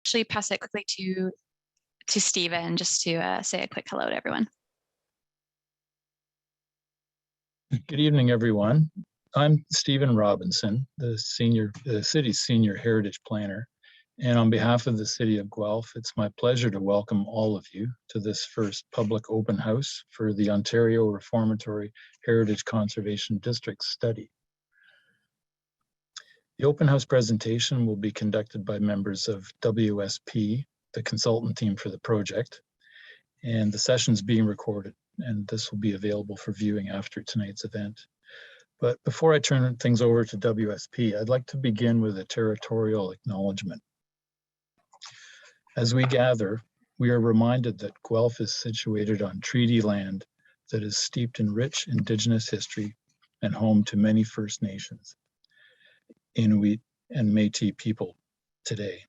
actually pass it quickly to Stephen just to say a quick hello to everyone. Good evening, everyone. I'm Stephen Robinson, the city's senior heritage planner. And on behalf of the City of Guelph, it's my pleasure to welcome all of you to this first public open house for the Ontario Reformatory Heritage Conservation District study. The open house presentation will be conducted by members of WSP, the consultant team for the project, and the session's being recorded, and this will be available for viewing after tonight's event. But before I turn things over to WSP, I'd like to begin with a territorial acknowledgement. As we gather, we are reminded that Guelph is situated on treaty land that is steeped in rich Indigenous history and home to many First Nations, Inuit, and Métis people today.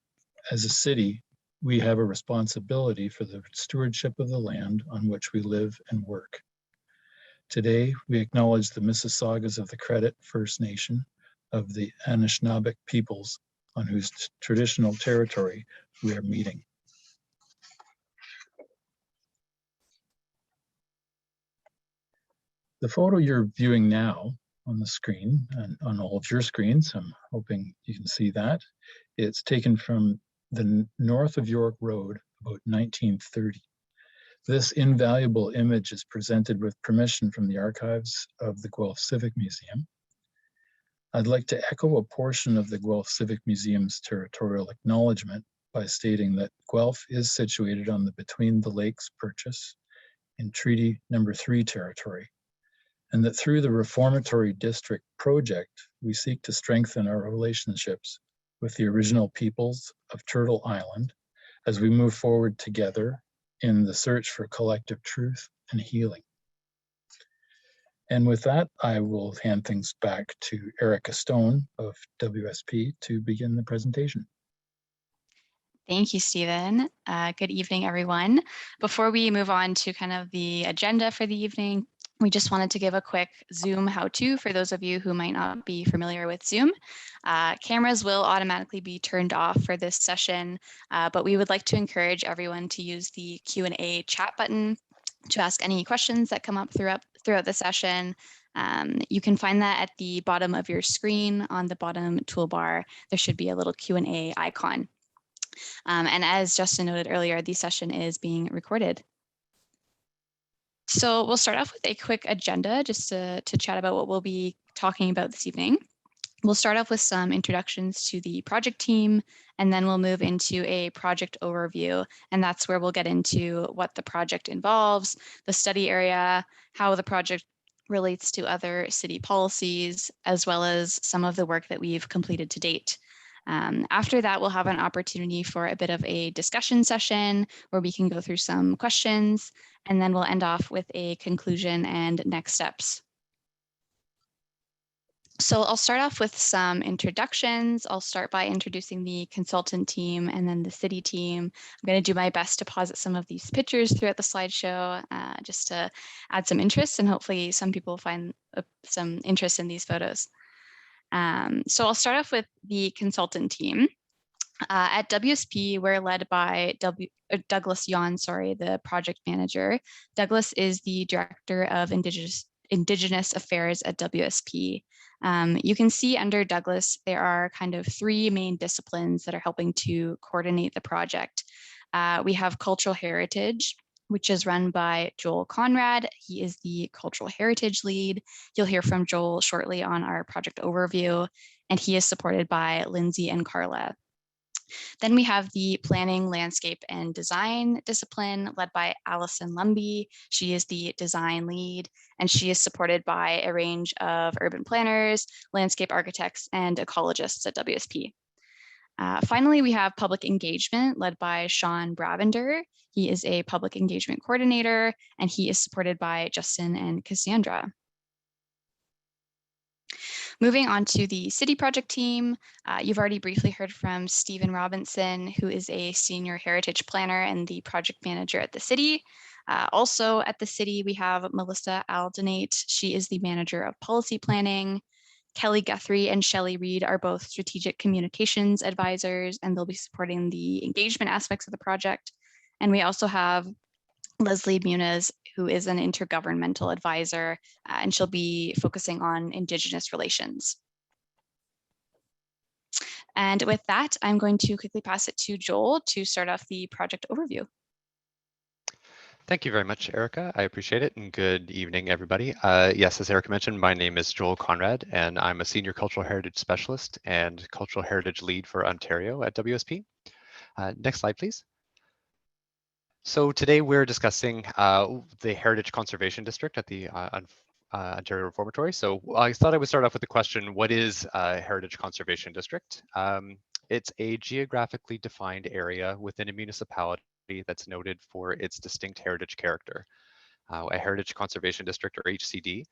As a city, we have a responsibility for the stewardship of the land on which we live and work. Today, we acknowledge the Mississaugas of the Credit First Nation of the Anishinaabe peoples on whose traditional territory we are meeting. The photo you're viewing now on the screen and on all of your screens, I'm hoping you can see that. It's taken from the north of York Road about 1930. This invaluable image is presented with permission from the archives of the Guelph Civic Museum. I'd like to echo a portion of the Guelph Civic Museum's territorial acknowledgement by stating that Guelph is situated on the Between the Lakes Purchase in Treaty Number 3 territory, and that through the Reformatory District project, we seek to strengthen our relationships with the original peoples of Turtle Island as we move forward together in the search for collective truth and healing. And with that, I will hand things back to Erica Stone of WSP to begin the presentation. Thank you, Stephen. Good evening, everyone. Before we move on to kind of the agenda for the evening, we just wanted to give a quick Zoom how-to for those of you who might not be familiar with Zoom. Cameras will automatically be turned off for this session, but we would like to encourage everyone to use the Q&A chat button to ask any questions that come up throughout the session. You can find that at the bottom of your screen. On the bottom toolbar, there should be a little Q&A icon. And as Justin noted earlier, the session is being recorded. So we'll start off with a quick agenda just to chat about what we'll be talking about this evening. We'll start off with some introductions to the project team, and then we'll move into a project overview. And that's where we'll get into what the project involves, the study area, how the project relates to other city policies, as well as some of the work that we've completed to date. After that, we'll have an opportunity for a bit of a discussion session where we can go through some questions, and then we'll end off with a conclusion and next steps. So I'll start off with some introductions. I'll start by introducing the consultant team and then the city team. I'm going to do my best to posit some of these pictures throughout the slideshow just to add some interest, and hopefully some people find some interest in these photos. So I'll start off with the consultant team. At WSP, we're led by Douglas Yon, the project manager. Douglas is the Director of Indigenous Affairs at WSP. You can see under Douglas, there are kind of three main disciplines that are helping to coordinate the project. We have cultural heritage, which is run by Joel Conrad. He is the cultural heritage lead. You'll hear from Joel shortly on our project overview, and he is supported by Lindsay and Carla. Then we have the planning, landscape, and design discipline led by Allison Lumby. She is the design lead, and she is supported by a range of urban planners, landscape architects, and ecologists at WSP. Finally, we have public engagement led by Sean Bravender. He is a public engagement coordinator, and he is supported by Justin and Cassandra. Moving on to the city project team, you've already briefly heard from Stephen Robinson, who is a senior heritage planner and the project manager at the city. Also at the city, we have Melissa Aldenate. She is the manager of policy planning. Kelly Guthrie and Shelley Reed are both strategic communications advisors, and they'll be supporting the engagement aspects of the project. And we also have Leslie Muniz, who is an intergovernmental advisor, and she'll be focusing on Indigenous relations. And with that, I'm going to quickly pass it to Joel to start off the project overview. Thank you very much, Erica. I appreciate it, and good evening, everybody. Yes, as Erica mentioned, my name is Joel Conrad, and I'm a Senior Cultural Heritage Specialist and Cultural Heritage Lead for Ontario at WSP. Next slide, please. So today we're discussing the Heritage Conservation District at the Ontario Reformatory. So I thought I would start off with the question, what is a Heritage Conservation District? It's a geographically defined area within a municipality that's noted for its distinct heritage character. A Heritage Conservation District, or HCD,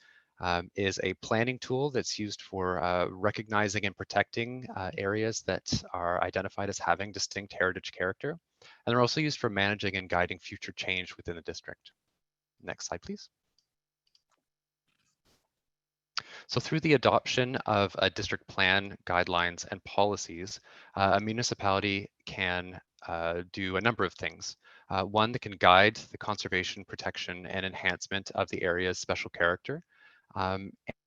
is a planning tool that's used for recognizing and protecting areas that are identified as having distinct heritage character. And they're also used for managing and guiding future change within the district. Next slide, please. So through the adoption of a district plan, guidelines, and policies, a municipality can do a number of things. One that can guide the conservation, protection, and enhancement of the area's special character.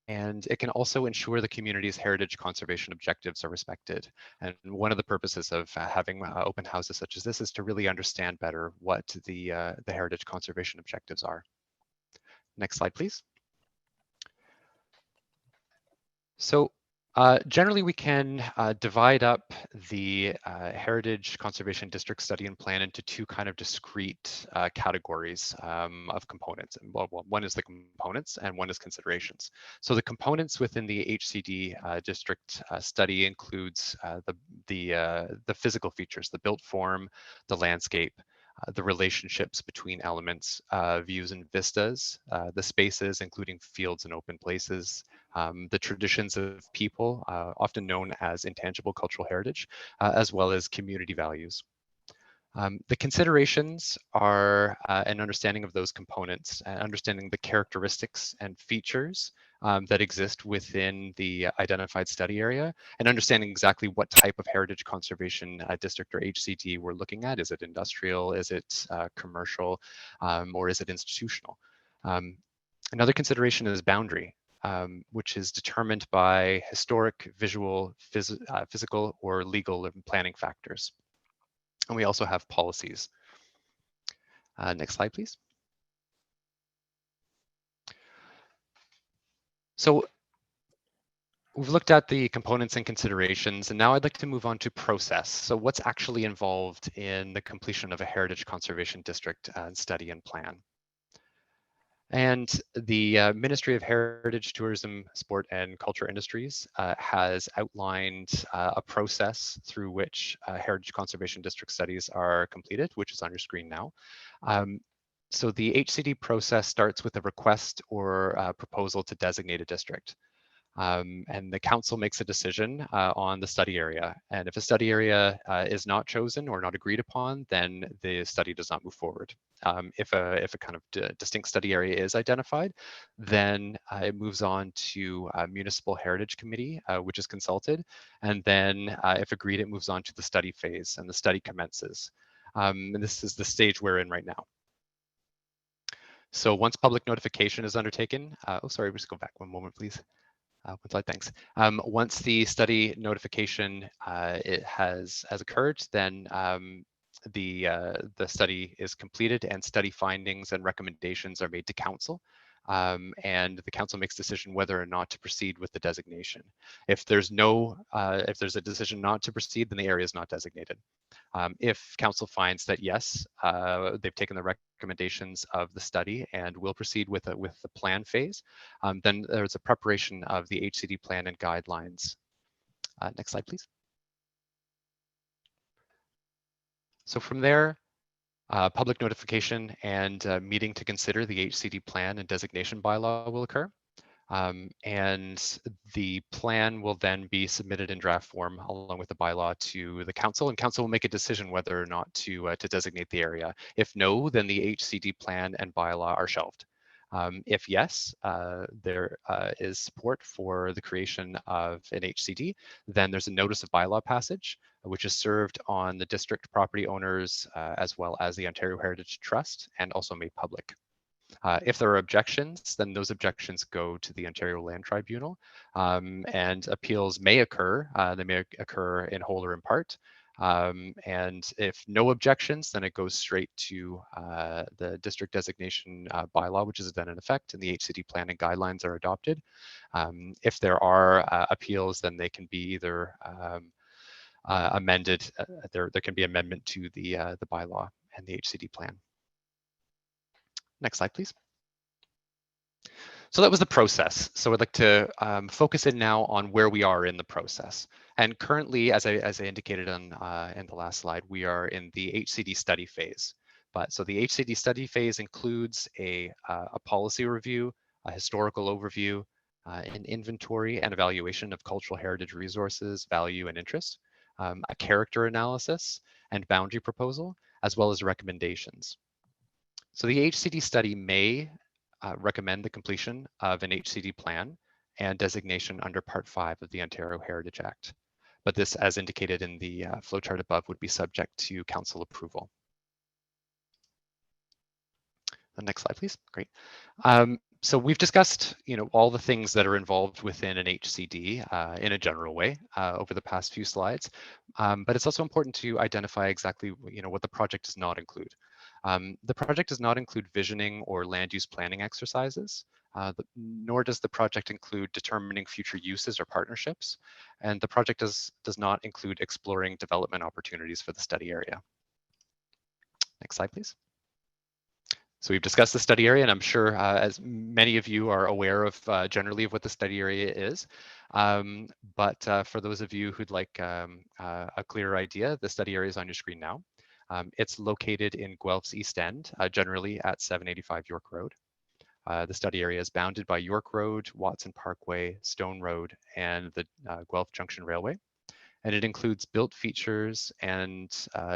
And it can also ensure the community's heritage conservation objectives are respected. And one of the purposes of having open houses such as this is to really understand better what the heritage conservation objectives are. Next slide, please. So generally, we can divide up the Heritage Conservation District Study and Plan into two kind of discrete categories of components. Well, one is the components and one is considerations. So the components within the HCD district study includes the physical features, the built form, the landscape, the relationships between elements, views and vistas, the spaces, including fields and open places, the traditions of people, often known as intangible cultural heritage, as well as community values. The considerations are an understanding of those components, understanding the characteristics and features that exist within the identified study area, and understanding exactly what type of heritage conservation district or HCD we're looking at. Is it industrial? Is it commercial? Or is it institutional? Another consideration is boundary. Which is determined by historic, visual, physical, or legal and planning factors. And we also have policies. Next slide, please. So we've looked at the components and considerations, and now I'd like to move on to process. So what's actually involved in the completion of a heritage conservation district study and plan? And the Ministry of Heritage, Tourism, Sport and Culture Industries has outlined a process through which heritage conservation district studies are completed, which is on your screen now. So the HCD process starts with a request or proposal to designate a district. And the council makes a decision on the study area. And if a study area is not chosen or not agreed upon, then the study does not move forward. If a kind of distinct study area is identified, then it moves on to a municipal heritage committee, which is consulted. And then if agreed, it moves on to the study phase and the study commences. And this is the stage we're in right now. So once public notification is undertaken, oh, sorry, just go back one moment, please. One slide, thanks. Once the study notification it has occurred, then the study is completed and study findings and recommendations are made to council. And the council makes decision whether or not to proceed with the designation. If there's a decision not to proceed, then the area is not designated. If council finds that yes, they've taken the recommendations of the study and will proceed with the plan phase, then there's a preparation of the HCD plan and guidelines. Next slide, please. So from there, public notification and meeting to consider the HCD plan and designation bylaw will occur. And the plan will then be submitted in draft form along with the bylaw to the council, and council will make a decision whether or not to designate the area. If no, then the HCD plan and bylaw are shelved. If yes, there is support for the creation of an HCD, then there's a notice of bylaw passage, which is served on the district property owners as well as the Ontario Heritage Trust, and also made public. If there are objections, then those objections go to the Ontario Land Tribunal, and appeals may occur. They may occur in whole or in part. And if no objections, then it goes straight to the district designation bylaw, which is then in effect, and the HCD plan and guidelines are adopted. If there are appeals, then they can be either amended. There can be amendment to the bylaw and the HCD plan. Next slide, please. So that was the process. So I'd like to focus in now on where we are in the process. And currently, as I indicated on in the last slide, we are in the Hcd study phase. So the Hcd study phase includes a policy review, a historical overview, an inventory and evaluation of cultural heritage resources, value and interest, a character analysis and boundary proposal, as well as recommendations. So the Hcd study may recommend the completion of an HCD plan and designation under Part 5 of the Ontario Heritage Act. But this, as indicated in the flowchart above, would be subject to council approval. The next slide, please. Great. So we've discussed, all the things that are involved within an HCD in a general way over the past few slides. But it's also important to identify exactly, what the project does not include. The project does not include visioning or land use planning exercises, nor does the project include determining future uses or partnerships. And the project does not include exploring development opportunities for the study area. Next slide, please. So we've discussed the study area, and I'm sure as many of you are aware of generally of what the study area is. But for those of you who'd like a clearer idea, the study area is on your screen now. It's located in Guelph's East End, generally at 785 York Road. The study area is bounded by York Road, Watson Parkway, Stone Road, and the Guelph Junction Railway. And it includes built features and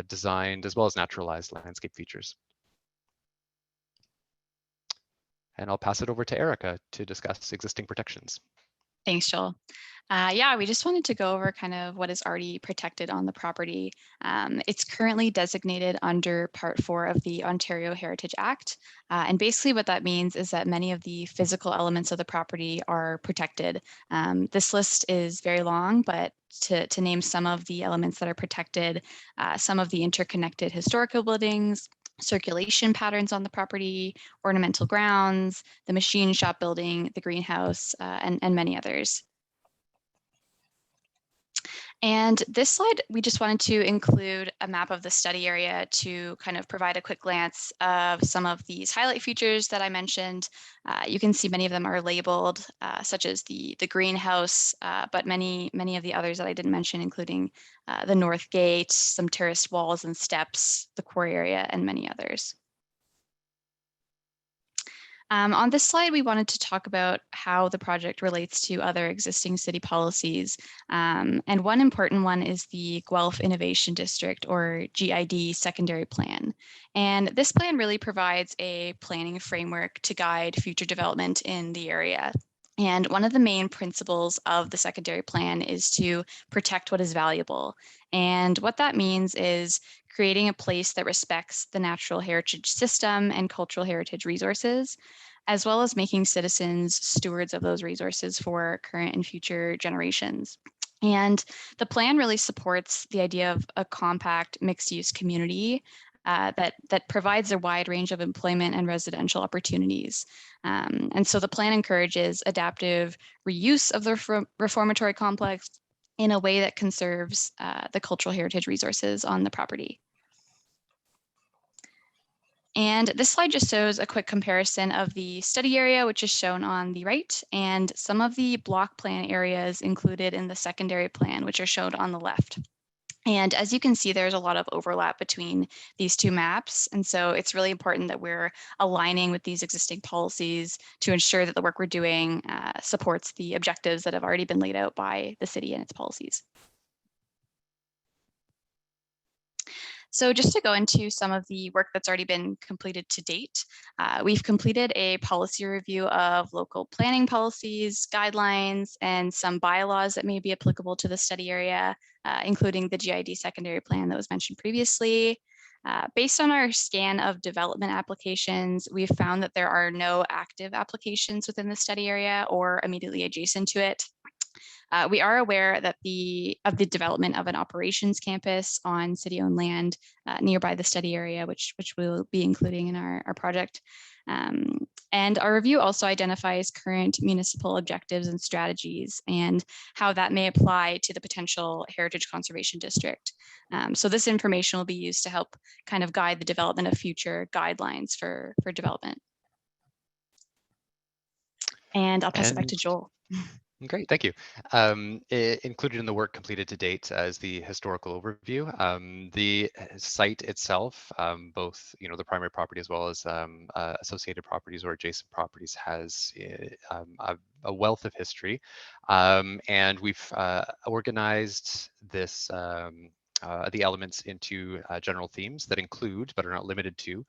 designed as well as naturalized landscape features. And I'll pass it over to Erica to discuss existing protections. Thanks, Joel. Yeah, we just wanted to go over kind of what is already protected on the property. It's currently designated under Part 4 of the Ontario Heritage Act. And basically what that means is that many of the physical elements of the property are protected. This list is very long, but to name some of the elements that are protected, some of the interconnected historical buildings, circulation patterns on the property, ornamental grounds, the machine shop building, the greenhouse, and many others. And this slide, we just wanted to include a map of the study area to kind of provide a quick glance of some of these highlight features that I mentioned. You can see many of them are labeled, such as the greenhouse, but many of the others that I didn't mention, including the north gate, some terraced walls and steps, the quarry area, and many others. On this slide, we wanted to talk about how the project relates to other existing city policies. And one important one is the Guelph Innovation District, or GID secondary plan. And this plan really provides a planning framework to guide future development in the area. And one of the main principles of the secondary plan is to protect what is valuable. And what that means is creating a place that respects the natural heritage system and cultural heritage resources, as well as making citizens stewards of those resources for current and future generations. And the plan really supports the idea of a compact mixed-use community that provides a wide range of employment and residential opportunities. And so the plan encourages adaptive reuse of the reformatory complex in a way that conserves the cultural heritage resources on the property. And this slide just shows a quick comparison of the study area, which is shown on the right, and some of the block plan areas included in the secondary plan, which are shown on the left. And as you can see, there's a lot of overlap between these two maps. And so it's really important that we're aligning with these existing policies to ensure that the work we're doing supports the objectives that have already been laid out by the city and its policies. So just to go into some of the work that's already been completed to date, we've completed a policy review of local planning policies, guidelines, and some bylaws that may be applicable to the study area, including the GID secondary plan that was mentioned previously. Based on our scan of development applications, we've found that there are no active applications within the study area or immediately adjacent to it. We are aware that of the development of an operations campus on city-owned land nearby the study area, which we'll be including in our project. And our review also identifies current municipal objectives and strategies and how that may apply to the potential heritage conservation district. So this information will be used to help kind of guide the development of future guidelines for development. And I'll pass it back to Joel. Great, thank you. Included in the work completed to date is the historical overview. The site itself, both the primary property as well as associated properties or adjacent properties, has a wealth of history, and we've organized this the elements into general themes that include, but are not limited to,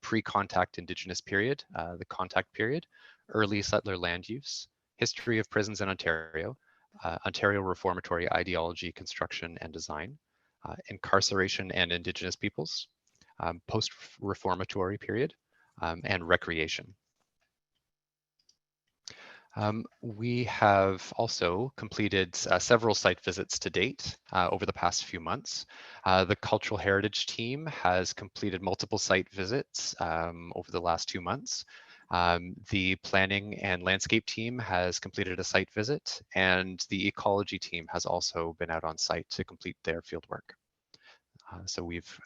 pre-contact Indigenous period, the contact period, early settler land use, history of prisons in Ontario, Ontario Reformatory ideology, construction and design, incarceration and Indigenous peoples, post-reformatory period, and recreation. We have also completed several site visits to date over the past few months. The Cultural Heritage team has completed multiple site visits over the last 2 months. The planning and landscape team has completed a site visit, and the ecology team has also been out on site to complete their field work. So we've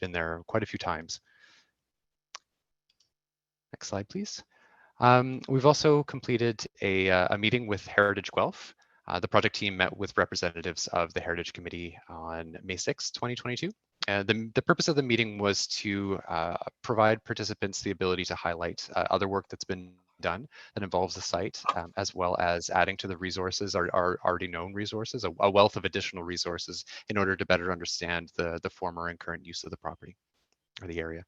been there quite a few times. Next slide, please. We've also completed a meeting with Heritage Guelph. The project team met with representatives of the Heritage Committee on May 6, 2022. The purpose of the meeting was to provide participants the ability to highlight other work that's been done that involves the site, as well as adding to the resources, our already known resources, a wealth of additional resources in order to better understand the former and current use of the property or the area.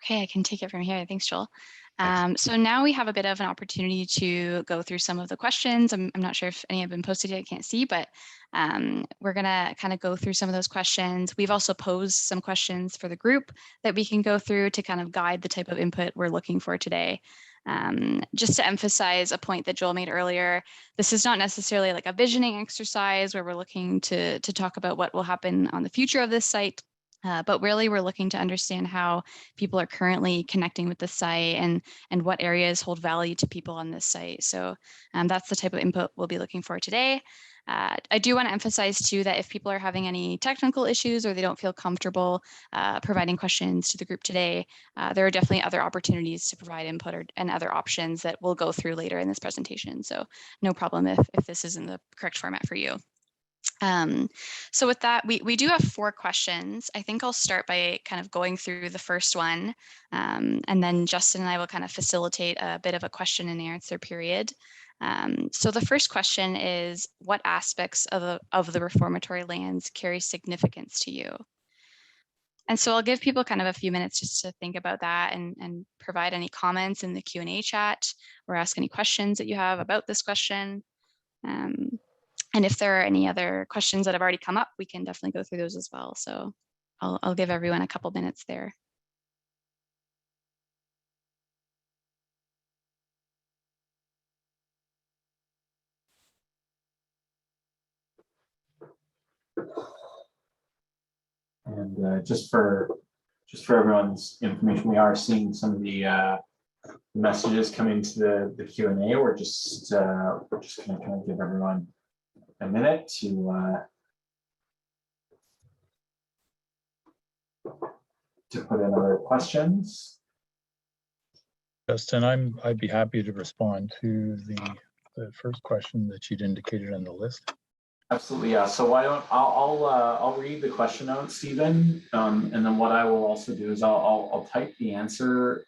Okay, I can take it from here. Thanks, Joel. So now we have a bit of an opportunity to go through some of the questions. I'm not sure if any have been posted yet, I can't see, but we're gonna kind of go through some of those questions. We've also posed some questions for the group that we can go through to kind of guide the type of input we're looking for today. Just to emphasize a point that Joel made earlier, this is not necessarily like a visioning exercise where we're looking to talk about what will happen on the future of this site. But really, we're looking to understand how people are currently connecting with the site and what areas hold value to people on this site. So that's the type of input we'll be looking for today. I do want to emphasize too that if people are having any technical issues or they don't feel comfortable providing questions to the group today, there are definitely other opportunities to provide input and other options that we'll go through later in this presentation. So no problem if this isn't the correct format for you. So with that, we do have 4 questions. I think I'll start by kind of going through the first one, and then Justin and I will kind of facilitate a bit of a question and answer period. So the first question is, what aspects of the reformatory lands carry significance to you? And so I'll give people kind of a few minutes just to think about that and provide any comments in the Q&A chat or ask any questions that you have about this question. And if there are any other questions that have already come up, we can definitely go through those as well. So I'll give everyone a couple minutes there. And just for everyone's information, we are seeing some of the messages coming to the Q&A. We're just going to kind of give everyone a minute to put in other questions. Justin, I'd be happy to respond to the first question that you'd indicated on the list. Absolutely, yeah. So why don't I'll read the question out, Stephen, and then what I will also do is I'll type the answer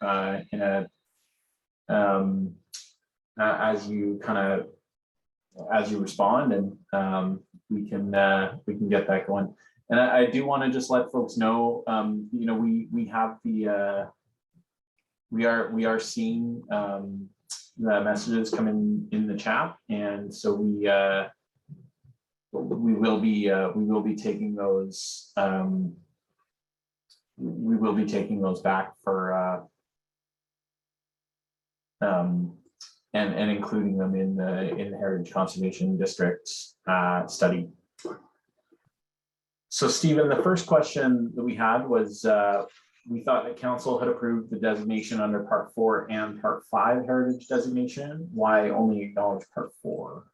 in a as you respond, and we can get that going. And I do want to just let folks know, you know, we have the we are seeing the messages coming in the chat, and so we will be taking those back for and including them in the Heritage Conservation District study. So Stephen, the first question that we had was, we thought that council had approved the designation under Part 4 and Part 5 heritage designation. Why only acknowledge Part 4?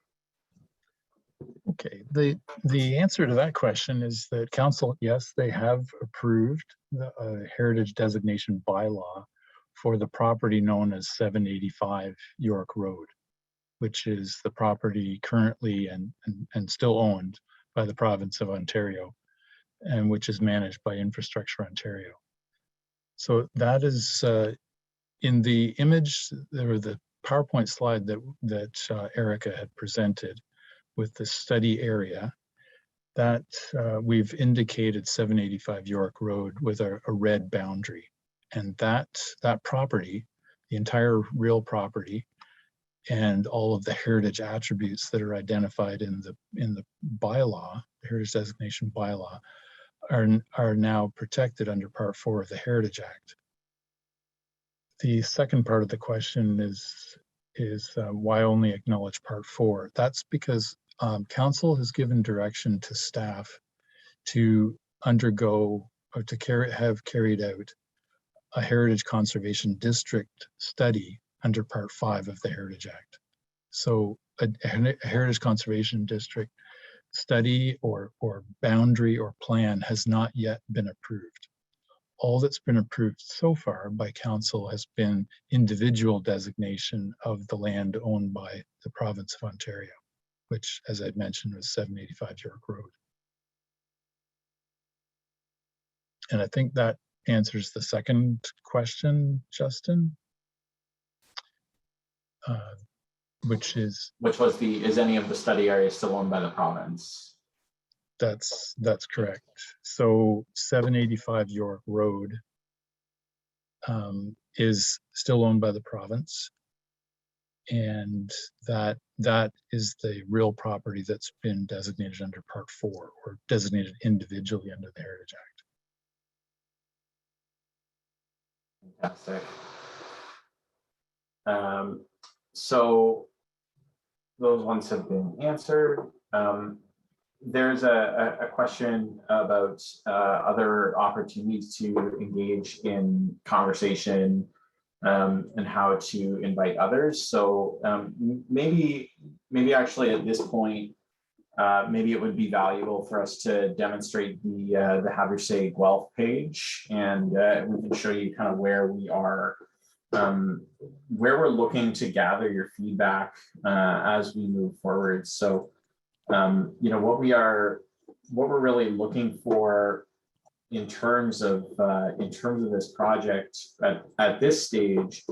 Okay, the answer to that question is that council, yes, they have approved the heritage designation bylaw for the property known as 785 York Road, which is the property currently and still owned by the province of Ontario, and which is managed by Infrastructure Ontario. So that is in the image, or the PowerPoint slide that Erica had presented with the study area, that we've indicated 785 York Road with a red boundary. And that property, the entire real property, and all of the heritage attributes that are identified in the bylaw, the heritage designation bylaw, are now protected under Part 4 of the Heritage Act. The second part of the question is why only acknowledge Part 4? That's because council has given direction to staff to undergo or to have carried out a Heritage Conservation District study under Part 5 of the Heritage Act. So a Heritage Conservation District study or boundary or plan has not yet been approved. All that's been approved so far by council has been individual designation of the land owned by the province of Ontario, which, as I'd mentioned, was 785 York Road. And I think that answers the second question, Justin, which was is any of the study area still owned by the province? That's correct. So 785 York Road is still owned by the province, and that is the real property that's been designated under Part 4 or designated individually under the Heritage Act. Fantastic. So those ones have been answered. There's a question about other opportunities to engage in conversation and how to invite others. So maybe actually at this point, maybe it would be valuable for us to demonstrate the Have Your Say Guelph page, and we can show you kind of where we are, where we're looking to gather your feedback as we move forward. So, you know, what we're really looking for in terms of this project at this stage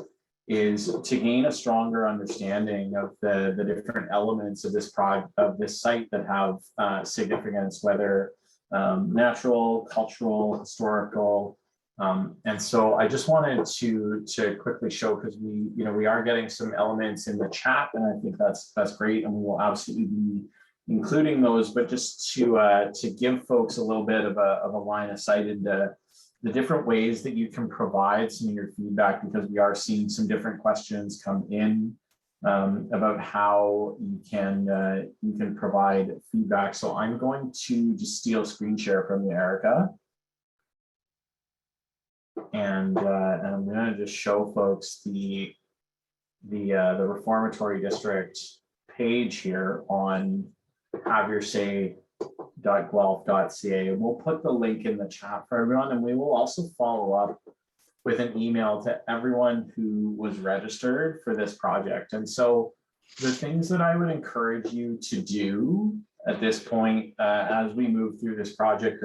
is to gain a stronger understanding of the different elements of this site that have significance, whether natural, cultural, historical. And so I just wanted to quickly show, because we are getting some elements in the chat, and I think that's great, and we will absolutely be including those, but just to give folks a little bit of a line of sight into the different ways that you can provide some of your feedback, because we are seeing some different questions come in about how you can provide feedback. So I'm going to just steal screen share from you, Erica. And I'm going to just show folks the Reformatory District page here on haveyoursay.guelph.ca. And we'll put the link in the chat for everyone, and we will also follow up with an email to everyone who was registered for this project. And so the things that I would encourage you to do at this point, as we move through this project,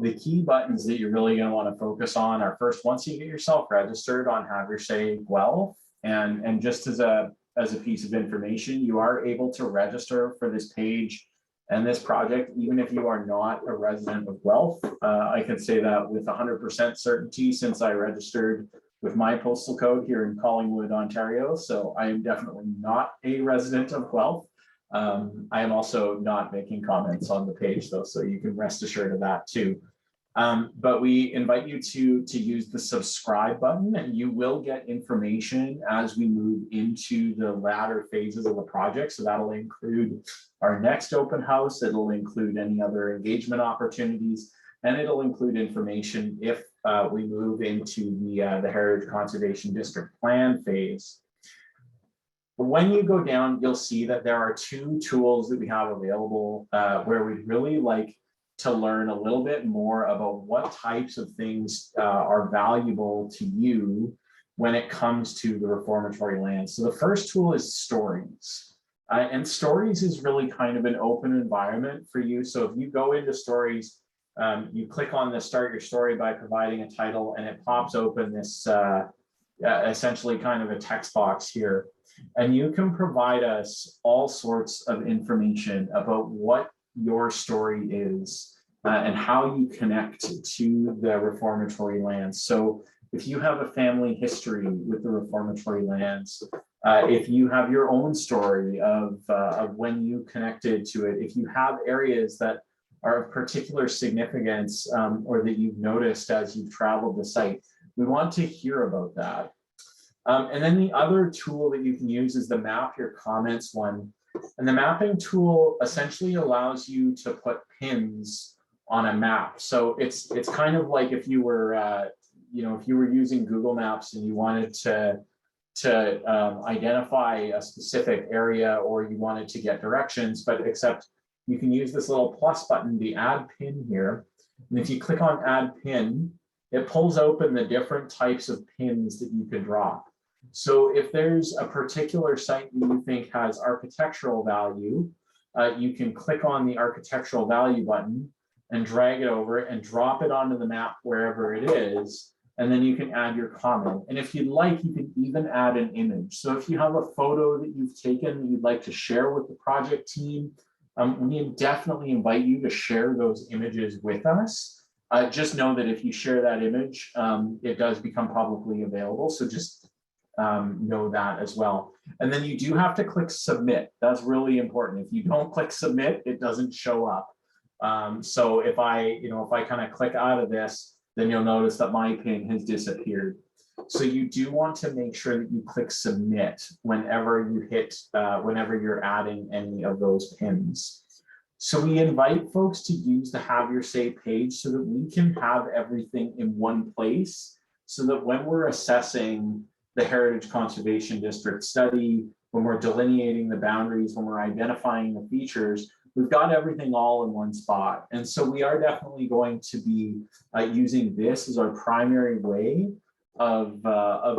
the key buttons that you're really going to want to focus on are, first, once you get yourself registered on Have Your Say Guelph, and just as a piece of information, you are able to register for this page And this project, even if you are not a resident of Guelph, I can say that with 100% certainty since I registered with my postal code here in Collingwood, Ontario. So I am definitely not a resident of Guelph. I am also not making comments on the page though, so you can rest assured of that too. But we invite you to use the subscribe button, and you will get information as we move into the latter phases of the project. So that'll include our next open house, it'll include any other engagement opportunities, and it'll include information if we move into the Heritage Conservation District Plan phase. When you go down, you'll see that there are two tools that we have available where we'd really like to learn a little bit more about what types of things are valuable to you when it comes to the reformatory land. So the first tool is stories. And stories is really kind of an open environment for you. So if you go into stories, you click on the start your story by providing a title, and it pops open this essentially kind of a text box here. And you can provide us all sorts of information about what your story is and how you connect to the reformatory lands. So if you have a family history with the reformatory lands, if you have your own story of when you connected to it, if you have areas that are of particular significance or that you've noticed as you've traveled the site, we want to hear about that. And then the other tool that you can use is the map your comments one. And the mapping tool essentially allows you to put pins on a map. So it's kind of like if you were if you were using Google Maps and you wanted to identify a specific area, or you wanted to get directions, but except you can use this little plus button, the add pin here. And if you click on add pin, it pulls open the different types of pins that you can drop. So if there's a particular site that you think has architectural value, you can click on the architectural value button and drag it over and drop it onto the map wherever it is. And then you can add your comment. And if you'd like, you can even add an image. So if you have a photo that you've taken that you'd like to share with the project team, we definitely invite you to share those images with us. Just know that if you share that image, it does become publicly available. So just know that as well. And then you do have to click submit. That's really important. If you don't click submit, it doesn't show up. So if I kind of click out of this, then you'll notice that my pin has disappeared. So you do want to make sure that you click submit whenever you hit, whenever you're adding any of those pins. So we invite folks to use the Have Your Say page so that we can have everything in one place, so that when we're assessing the Heritage Conservation District study, when we're delineating the boundaries, when we're identifying the features, we've got everything all in one spot. And so we are definitely going to be using this as our primary way of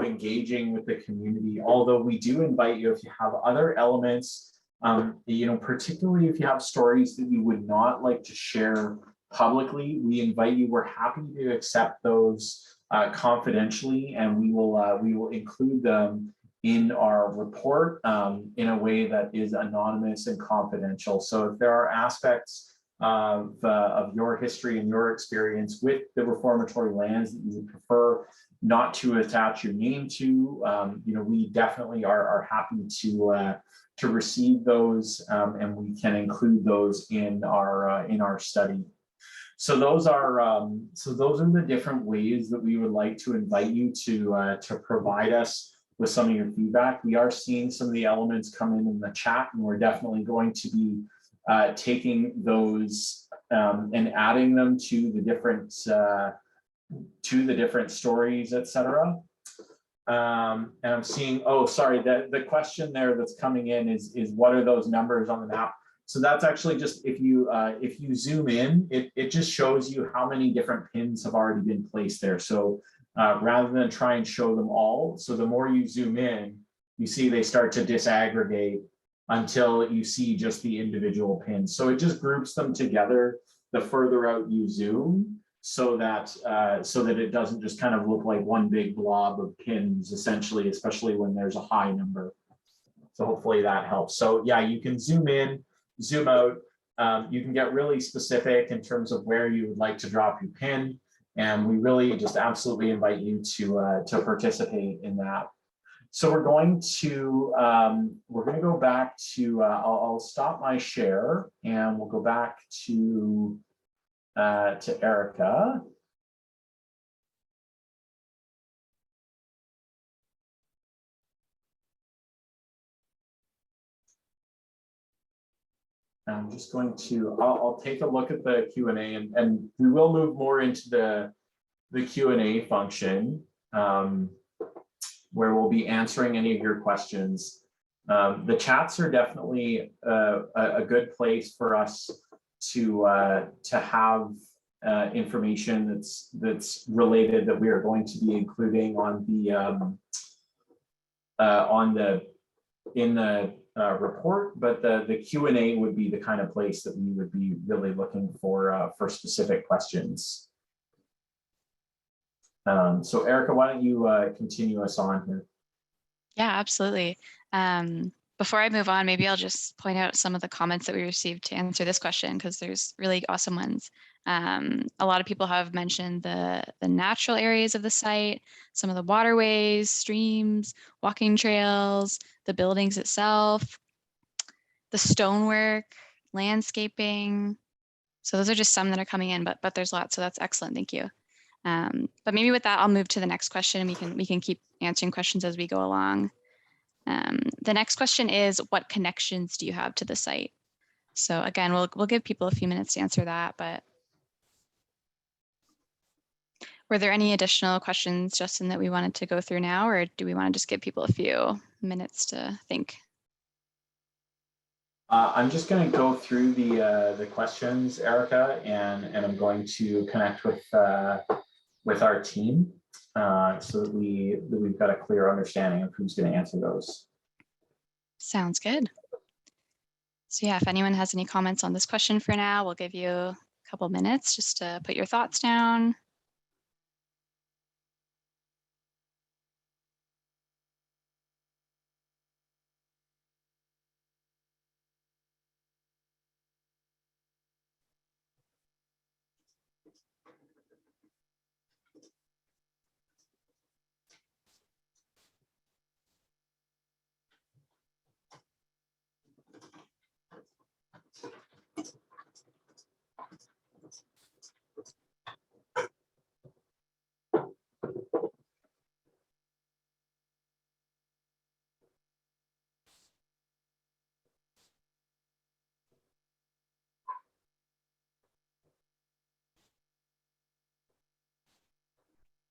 engaging with the community. Although we do invite you, if you have other elements, particularly if you have stories that you would not like to share publicly, we invite you, we're happy to accept those confidentially, and we will include them in our report in a way that is anonymous and confidential. So if there are aspects of your history and your experience with the reformatory lands that you would prefer not to attach your name to, we definitely are happy to receive those, and we can include those in our study. So those are the different ways that we would like to invite you to provide us with some of your feedback. We are seeing some of the elements come in the chat, and we're definitely going to be taking those and adding them to the different stories, etc. And I'm seeing, oh, sorry, the question there that's coming in is what are those numbers on the map? So that's actually just, if you zoom in, it just shows you how many different pins have already been placed there. So rather than try and show them all, so the more you zoom in, you see they start to disaggregate until you see just the individual pins. So it just groups them together the further out you zoom, so that it doesn't just kind of look like one big blob of pins, essentially, especially when there's a high number. So hopefully that helps. So yeah, you can zoom in, zoom out. you can get really specific in terms of where you would like to drop your pin. And we really just absolutely invite you to participate in that. So we're going to go back to, I'll stop my share and we'll go back to Erica. I'm just going to, I'll take a look at the Q&A and we will move more into the Q&A function where we'll be answering any of your questions. The chats are definitely a good place for us to have information that's related that we are going to be including on in the report, but the Q&A would be the kind of place that we would be really looking for specific questions. So Erica, why don't you continue us on here? Yeah, absolutely. Before I move on, maybe I'll just point out some of the comments that we received to answer this question, because there's really awesome ones. A lot of people have mentioned the natural areas of the site, some of the waterways, streams, walking trails, the buildings itself, the stonework, landscaping. So those are just some that are coming in, but there's lots, so that's excellent, thank you. But maybe with that, I'll move to the next question and we can keep answering questions as we go along. The next question is, what connections do you have to the site? So again, we'll give people a few minutes to answer that, but were there any additional questions, Justin, that we wanted to go through now, or do we want to just give people a few minutes to think? I'm just going to go through the questions, Erica, and I'm going to connect with our team so that we've got a clear understanding of who's going to answer those. Sounds good. So yeah, if anyone has any comments on this question for now, we'll give you a couple minutes just to put your thoughts down.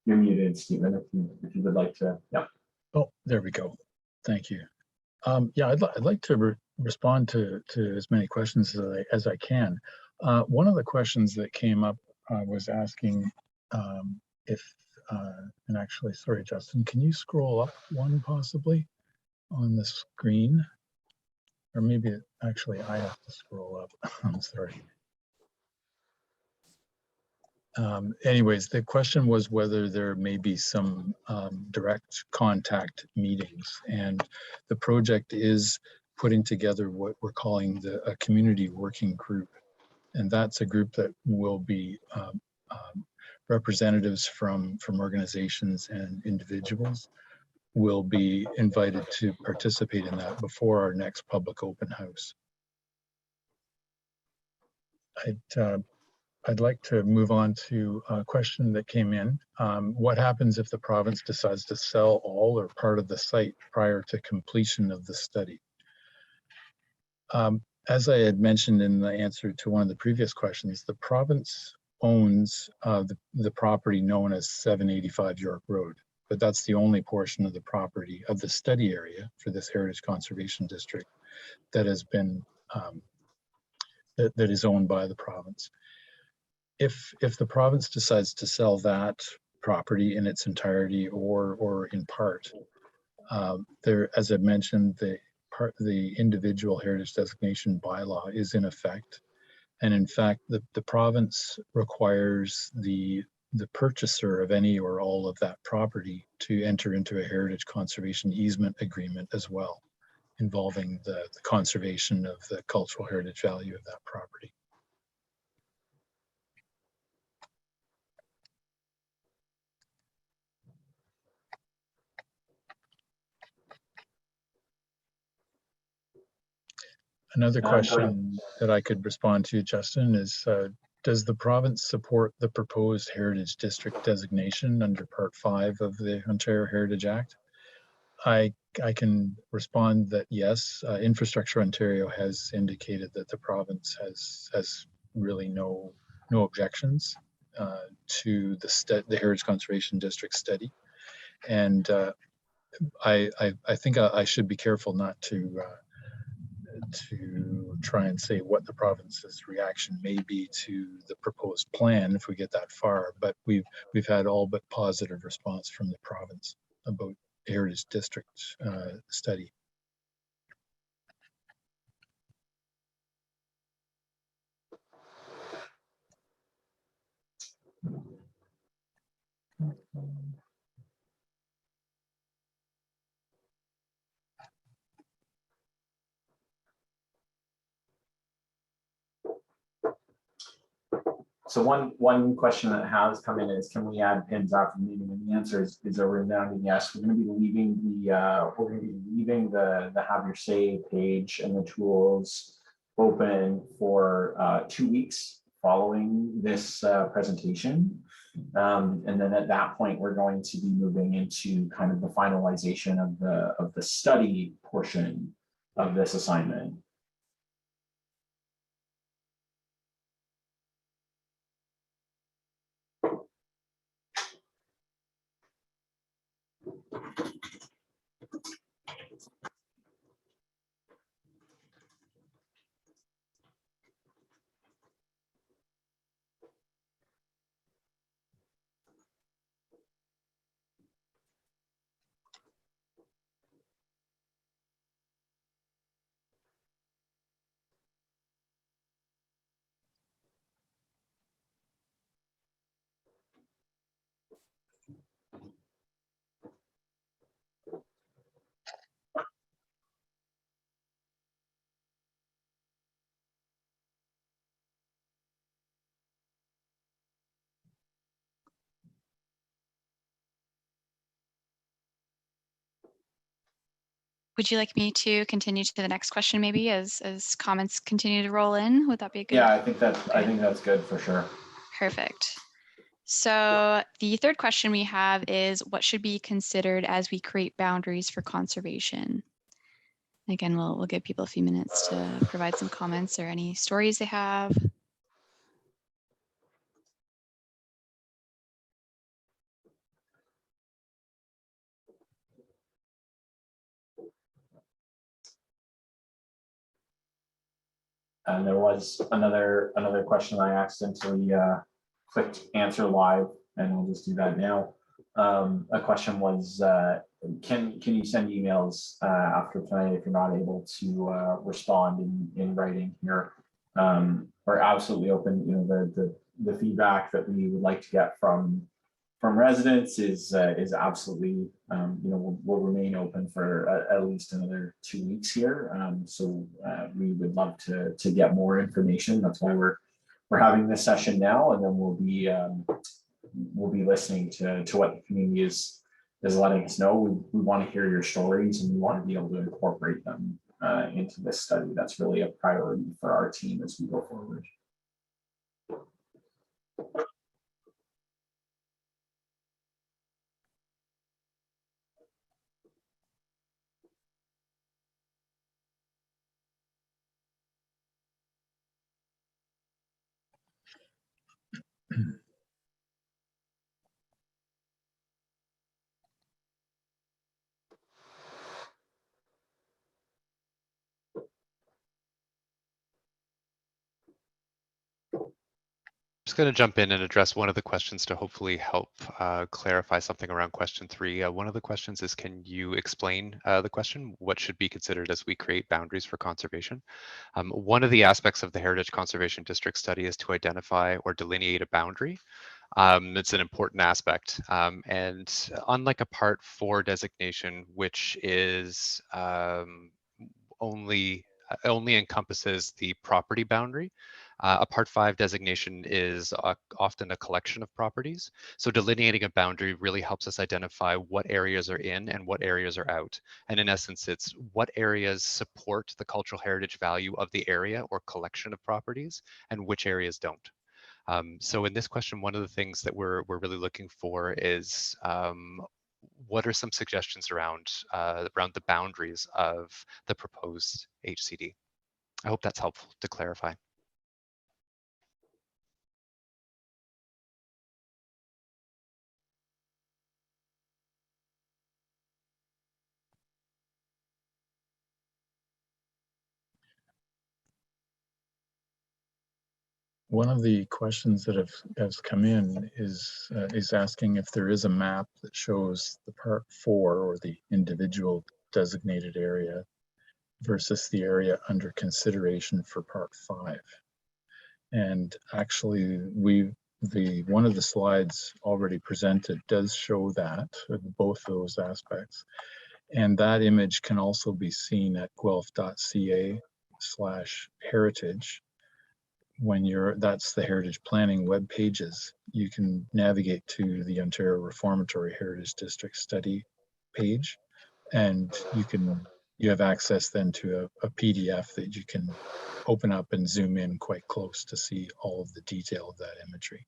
You're muted, Stephen, if you would like to. Yeah. Oh, there we go. Thank you. Yeah, I'd like to respond to as many questions as I can. One of the questions that came up was asking if, and actually, sorry, Justin, can you scroll up one possibly on the screen? Or maybe actually I have to scroll up. I'm sorry. Anyways, the question was whether there may be some direct contact meetings, and the project is putting together what we're calling a community working group, and that's a group that will be representatives from organizations and individuals will be invited to participate in that before our next public open house. I'd like to move on to a question that came in. What happens if the province decides to sell all or part of the site prior to completion of the study? As I had mentioned in the answer to one of the previous questions, the province owns the property known as 785 York Road, but that's the only portion of the property of the study area for this Heritage Conservation District that has been, that is owned by the province. If the province decides to sell that property in its entirety or in part, as I mentioned, the individual heritage designation bylaw is in effect, and in fact, the province requires the purchaser of any or all of that property to enter into a heritage conservation easement agreement as well. involving the conservation of the cultural heritage value of that property. Another question that I could respond to, Justin, is does the province support the proposed Heritage District designation under Part 5 of the Ontario Heritage Act? I can respond that yes, Infrastructure Ontario has indicated that the province has really no objections to the Heritage Conservation District study, and I think I should be careful not to try and say what the province's reaction may be to the proposed plan if we get that far, but we've had all but positive response from the province about Heritage District study. So one question that has come in is, can we add pins after the meeting? And the answer is a resounding yes. We're going to be leaving the Have Your Say page and the tools open for 2 weeks following this presentation. And then at that point, we're going to be moving into kind of the finalization of the study portion of this assignment. Would you like me to continue to the next question maybe as comments continue to roll in? Would that be a good? Yeah, I think that's good for sure. Perfect. So the third question we have is, what should be considered as we create boundaries for conservation? Again, we'll give people a few minutes to provide some comments or any stories they have. And there was another question I accidentally clicked answer live, and we'll just do that now. A question was, can you send emails after tonight if you're not able to respond in writing here? We're absolutely open. You know, the feedback that we would like to get from residents is absolutely, you know, we'll remain open for at least another 2 weeks here. So we would love to get more information. That's why we're having this session now, and then we'll be listening to what the community is letting us know. We want to hear your stories, and we want to be able to incorporate them into this study. That's really a priority for our team as we go forward. Just going to jump in and address one of the questions to hopefully help clarify something around question 3. One of the questions is, can you explain the question? What should be considered as we create boundaries for conservation? One of the aspects of the Heritage Conservation District study is to identify or delineate a boundary. It's an important aspect. And unlike a Part 4 designation, which is only encompasses the property boundary. A Part 5 designation is often a collection of properties. So delineating a boundary really helps us identify what areas are in and what areas are out. And in essence, it's what areas support the cultural heritage value of the area or collection of properties and which areas don't. So in this question, one of the things that we're really looking for is what are some suggestions around the boundaries of the proposed HCD? I hope that's helpful to clarify. One of the questions that has come in is asking if there is a map that shows the Part 4 or the individual designated area versus the area under consideration for Part 5. And actually, one of the slides already presented does show that, both those aspects. And that image can also be seen at guelph.ca/heritage. That's the Heritage Planning web pages. You can navigate to the Ontario Reformatory Heritage District Study page, and you have access then to a PDF that you can open up and zoom in quite close to see all of the detail of that imagery.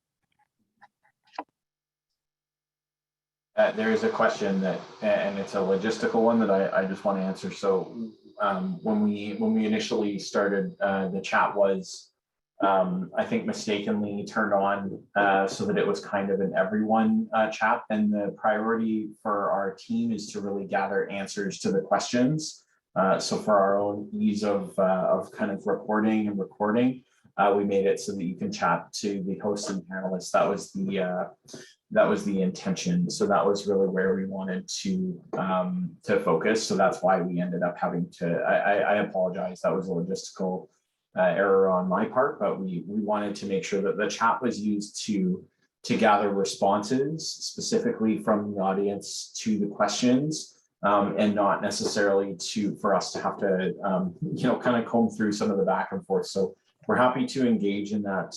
There is a question and it's a logistical one that I just want to answer. So when we initially started, the chat was, I think, mistakenly turned on so that it was kind of an everyone chat. And the priority for our team is to really gather answers to the questions. So for our own ease of kind of reporting and recording, we made it so that you can chat to the hosts and panelists. That was the intention. So that was really where we wanted to focus. So that's why we ended up having to, I apologize, that was a logistical error on my part, but we wanted to make sure that the chat was used to gather responses specifically from the audience to the questions, and not necessarily for us to have to kind of comb through some of the back and forth. So we're happy to engage in that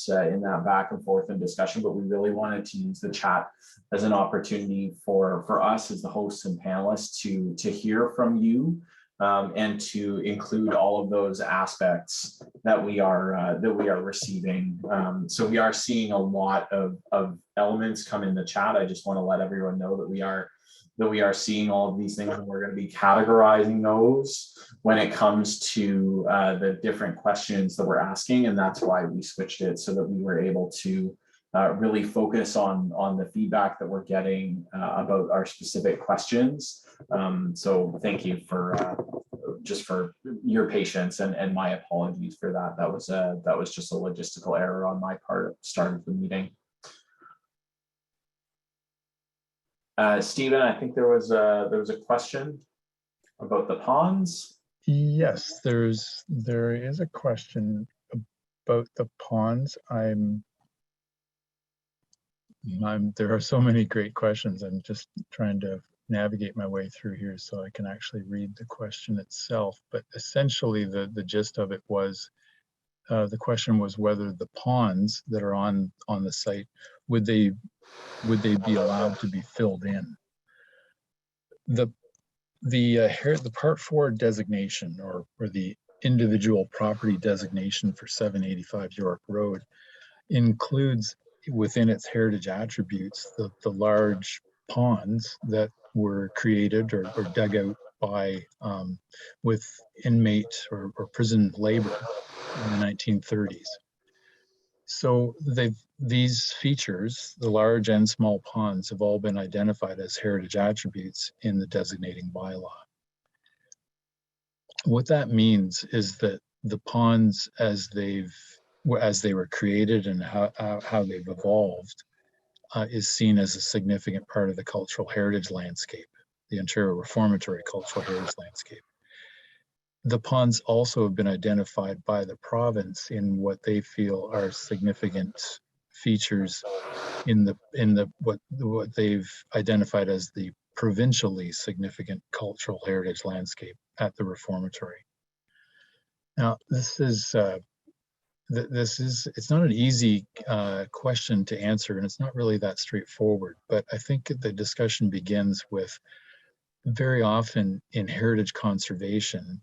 back and forth and discussion, but we really wanted to use the chat as an opportunity for us as the hosts and panelists to hear from you, and to include all of those aspects that we are receiving. So we are seeing a lot of elements come in the chat. I just want to let everyone know that we are seeing all of these things, and we're going to be categorizing those when it comes to the different questions that we're asking. And that's why we switched it, so that we were able to really focus on the feedback that we're getting about our specific questions. So thank you for your patience, and my apologies for that. That was just a logistical error on my part at the start of the meeting. Stephen, I think there was a question about the ponds. Yes, there is a question about the ponds. There are so many great questions. I'm just trying to navigate my way through here so I can actually read the question itself. But essentially, the gist of it was, the question was whether the ponds that are on the site, would they be allowed to be filled in? The Part 4 designation, or the individual property designation for 785 York Road, includes within its heritage attributes the large ponds that were created or dug out by with inmate or prison labor in the 1930s. So these features, the large and small ponds, have all been identified as heritage attributes in the designating bylaw. What that means is that the ponds, as they were created and how they've evolved, is seen as a significant part of the cultural heritage landscape, the Ontario Reformatory cultural heritage landscape. The ponds also have been identified by the province in what they feel are significant features in what they've identified as the provincially significant cultural heritage landscape at the Reformatory. Now, it's not an easy question to answer, and it's not really that straightforward, but I think the discussion begins with, very often in heritage conservation,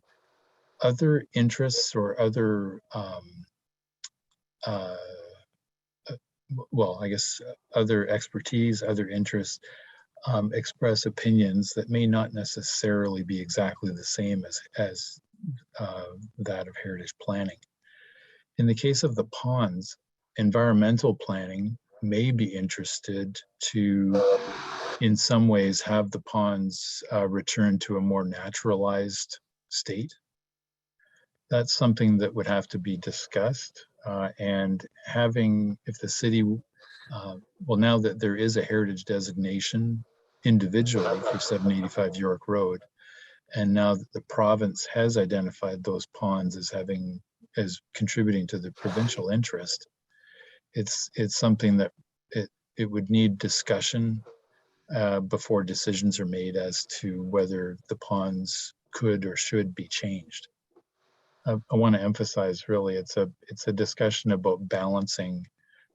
other interests or other well, I guess other expertise, other interests express opinions that may not necessarily be exactly the same as that of heritage planning. In the case of the ponds, environmental planning may be interested to, in some ways, have the ponds return to a more naturalized state. That's something that would have to be discussed. And having, if the city, well, now that there is a heritage designation individually for 785 York Road, and now that the province has identified those ponds as contributing to the provincial interest, it's something that it would need discussion before decisions are made as to whether the ponds could or should be changed. I want to emphasize, really, it's a discussion about balancing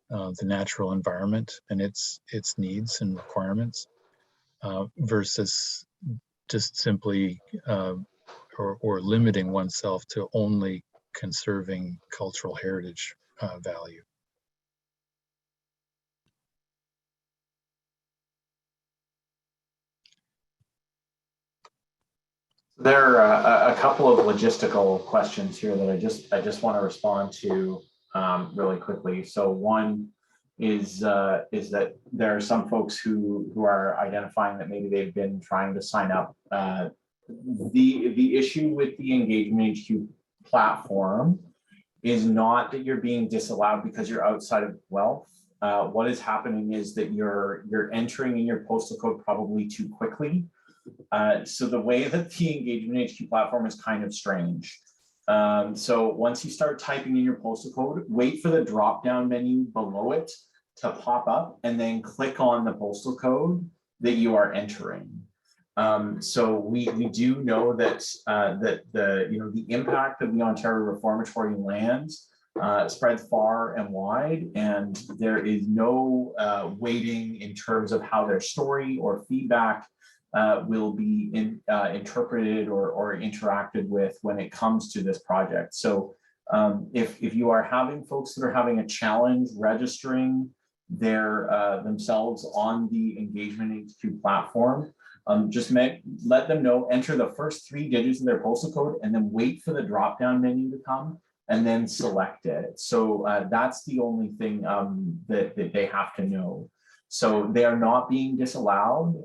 the natural environment and its needs and requirements versus just simply or limiting oneself to only conserving cultural heritage value. There are a couple of logistical questions here that I just want to respond to really quickly. So one is that there are some folks who are identifying that maybe they've been trying to sign up. The issue with the Engagement HQ platform is not that you're being disallowed because you're outside of Guelph. What is happening is that you're entering in your postal code probably too quickly. So the way that the Engagement HQ platform is kind of strange. So once you start typing in your postal code, wait for the drop-down menu below it to pop up, and then click on the postal code that you are entering. So we do know that the impact of the Ontario Reformatory lands spreads far and wide, and there is no weighting in terms of how their story or feedback will be interpreted or interacted with when it comes to this project. So if you are having folks that are having a challenge registering themselves on the Engagement HQ platform, just let them know, enter the first 3 digits of their postal code, and then wait for the drop-down menu to come, and then select it. So that's the only thing that they have to know. So they are not being disallowed.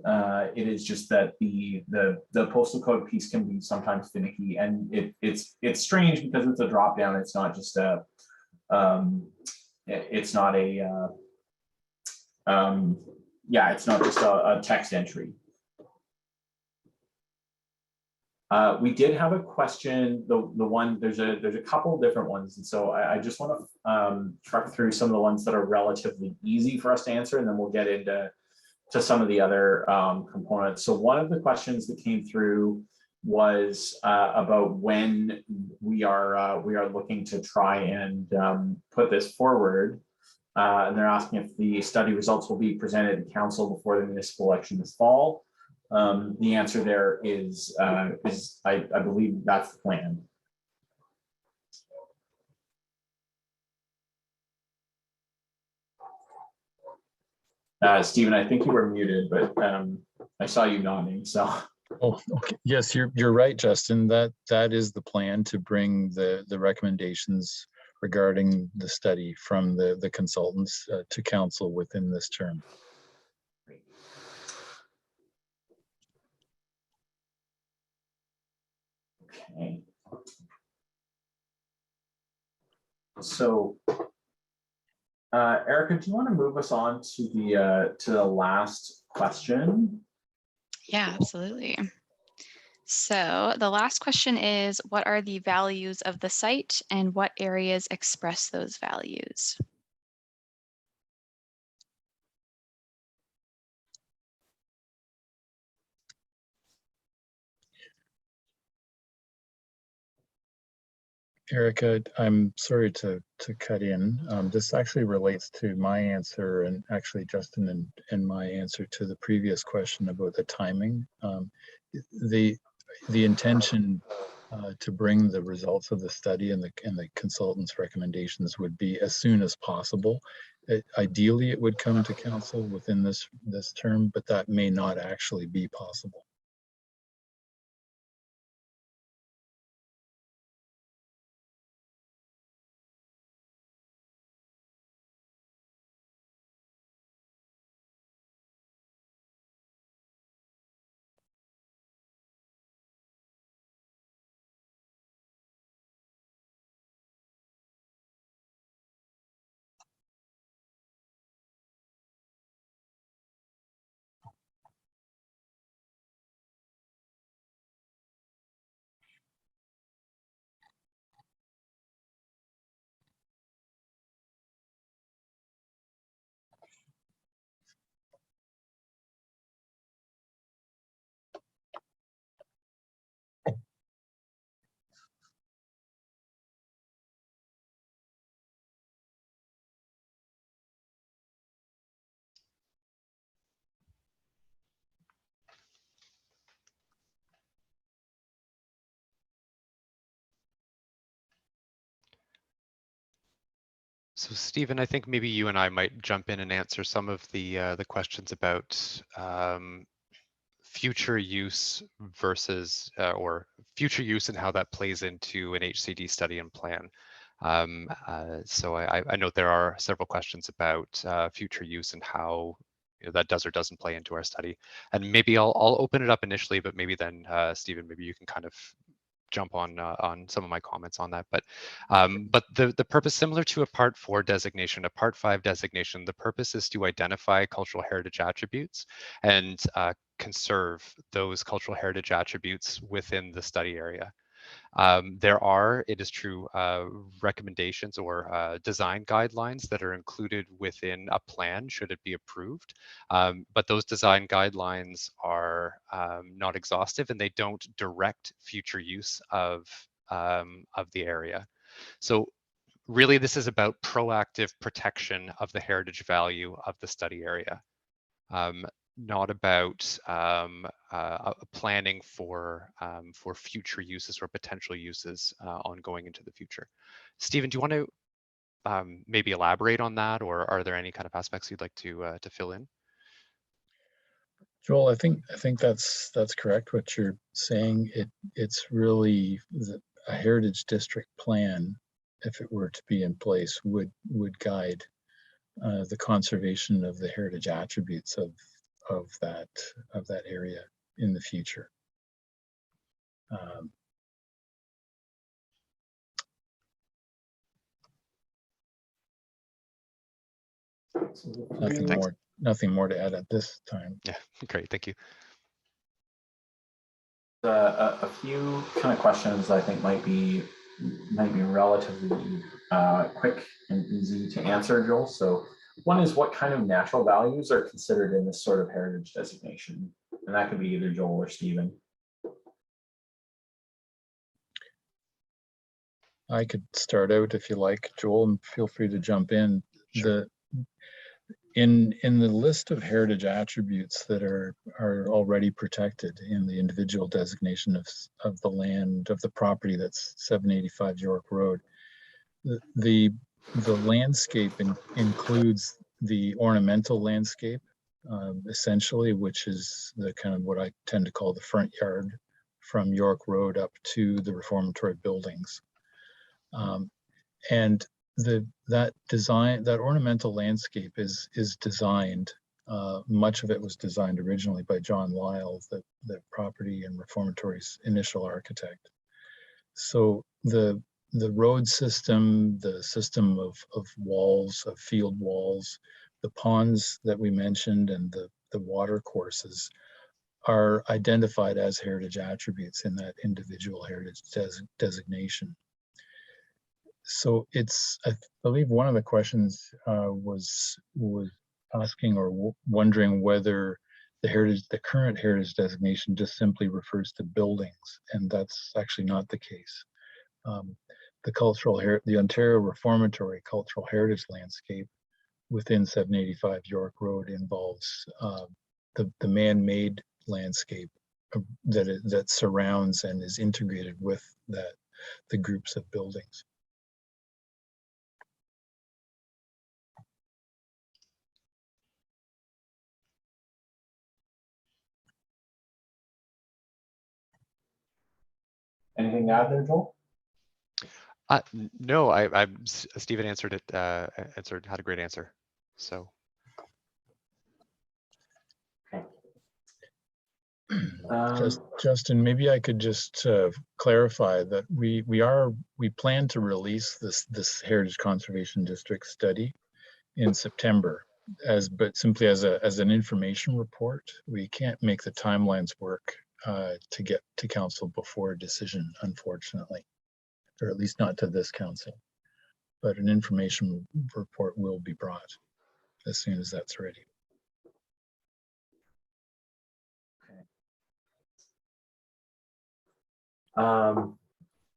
It is just that the postal code piece can be sometimes finicky, and it's strange because it's a drop down. It's not just a it's not just a text entry. We did have a question. The one, there's a couple different ones, and so I just want to truck through some of the ones that are relatively easy for us to answer, and then we'll get into some of the other components. So one of the questions that came through was about when we are looking to try and put this forward, and they're asking if the study results will be presented to council before the municipal election this fall. The answer there is I believe that's the plan. Stephen, I think you were muted, but I saw you nodding. So. Oh, okay. Yes, you're right, Justin. That is the plan, to bring the recommendations regarding the study from the consultants to council within this term. Okay. So, Erica, do you want to move us on to the last question? Yeah, absolutely. So the last question is, what are the values of the site and what areas express those values? Erica, I'm sorry to cut in. This actually relates to my answer and actually Justin and my answer to the previous question about the timing. The intention to bring the results of the study and the consultant's recommendations would be as soon as possible. Ideally, it would come to council within this term, but that may not actually be possible. So Stephen, I think maybe you and I might jump in and answer some of the questions about future use versus or future use and how that plays into an HCD study and plan. So I know there are several questions about future use and how that does or doesn't play into our study. And maybe I'll open it up initially, but maybe then Stephen, maybe you can kind of jump on some of my comments on that. But the purpose, similar to a Part 4 designation, a Part 5 designation, the purpose is to identify cultural heritage attributes and conserve those cultural heritage attributes within the study area. There are, it is true, recommendations or design guidelines that are included within a plan should it be approved. But those design guidelines are not exhaustive and they don't direct future use of the area. So really this is about proactive protection of the heritage value of the study area. Not about planning for future uses or potential uses ongoing into the future. Stephen, do you want to maybe elaborate on that, or are there any kind of aspects you'd like to fill in? Joel, I think that's correct. What you're saying, it's really a heritage district plan, if it were to be in place, would guide the conservation of the heritage attributes of that area in the future. Nothing more to add at this time. Yeah, great, thank you. A few kind of questions I think might be relatively quick and easy to answer, Joel. So one is, what kind of natural values are considered in this sort of heritage designation? And that could be either Joel or Stephen. I could start out if you like, Joel, and feel free to jump in. Sure. In the list of heritage attributes that are already protected in the individual designation of the land, of the property that's 785 York Road, the landscape includes the ornamental landscape, essentially, which is the kind of what I tend to call the front yard from York Road up to the Reformatory buildings. And that ornamental landscape is designed. Much of it was designed originally by John Lyle, the property and Reformatory's initial architect. So the road system, the system of walls, of field walls, the ponds that we mentioned, and the water courses are identified as heritage attributes in that individual heritage designation. So I believe one of the questions was asking or wondering whether the current heritage designation just simply refers to buildings, and that's actually not the case. the Ontario Reformatory Cultural Heritage Landscape within 785 York Road involves the man-made landscape that surrounds and is integrated with the groups of buildings. Anything to add there, Joel? No, Stephen answered it. Had a great answer. So. Justin, maybe I could just clarify that we plan to release this Heritage Conservation District study in September but simply as an information report. We can't make the timelines work to get to council before a decision, unfortunately, or at least not to this council. But an information report will be brought as soon as that's ready.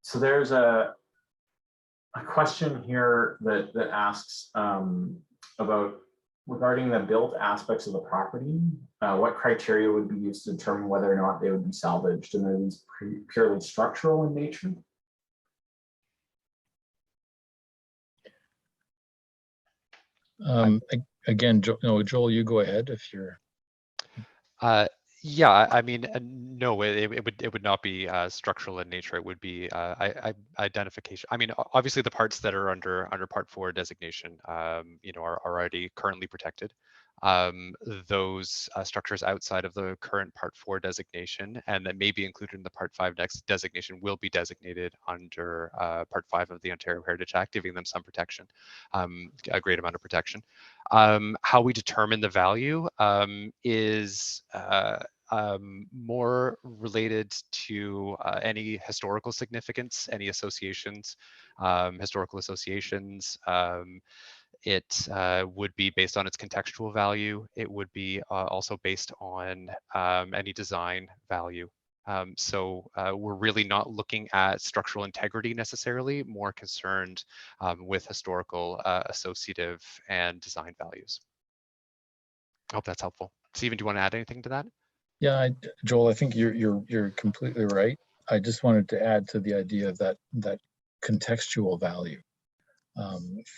So there's a question here that asks about regarding the built aspects of the property, what criteria would be used to determine whether or not they would be salvaged, and are these purely structural in nature? Again, Joel, you go ahead if you're. Yeah, I mean, no, it would not be structural in nature. It would be identification. I mean, obviously the parts that are under Part 4 designation, are already currently protected. Those structures outside of the current Part 4 designation and that may be included in the Part 5 designation will be designated under Part 5 of the Ontario Heritage Act, giving them some protection, a great amount of protection. How we determine the value is more related to any historical significance, any associations, historical associations. It would be based on its contextual value. It would be also based on any design value. So we're really not looking at structural integrity necessarily, more concerned with historical, associative, and design values. I hope that's helpful. Stephen, do you want to add anything to that? Yeah, Joel, I think you're completely right. I just wanted to add to the idea of that contextual value.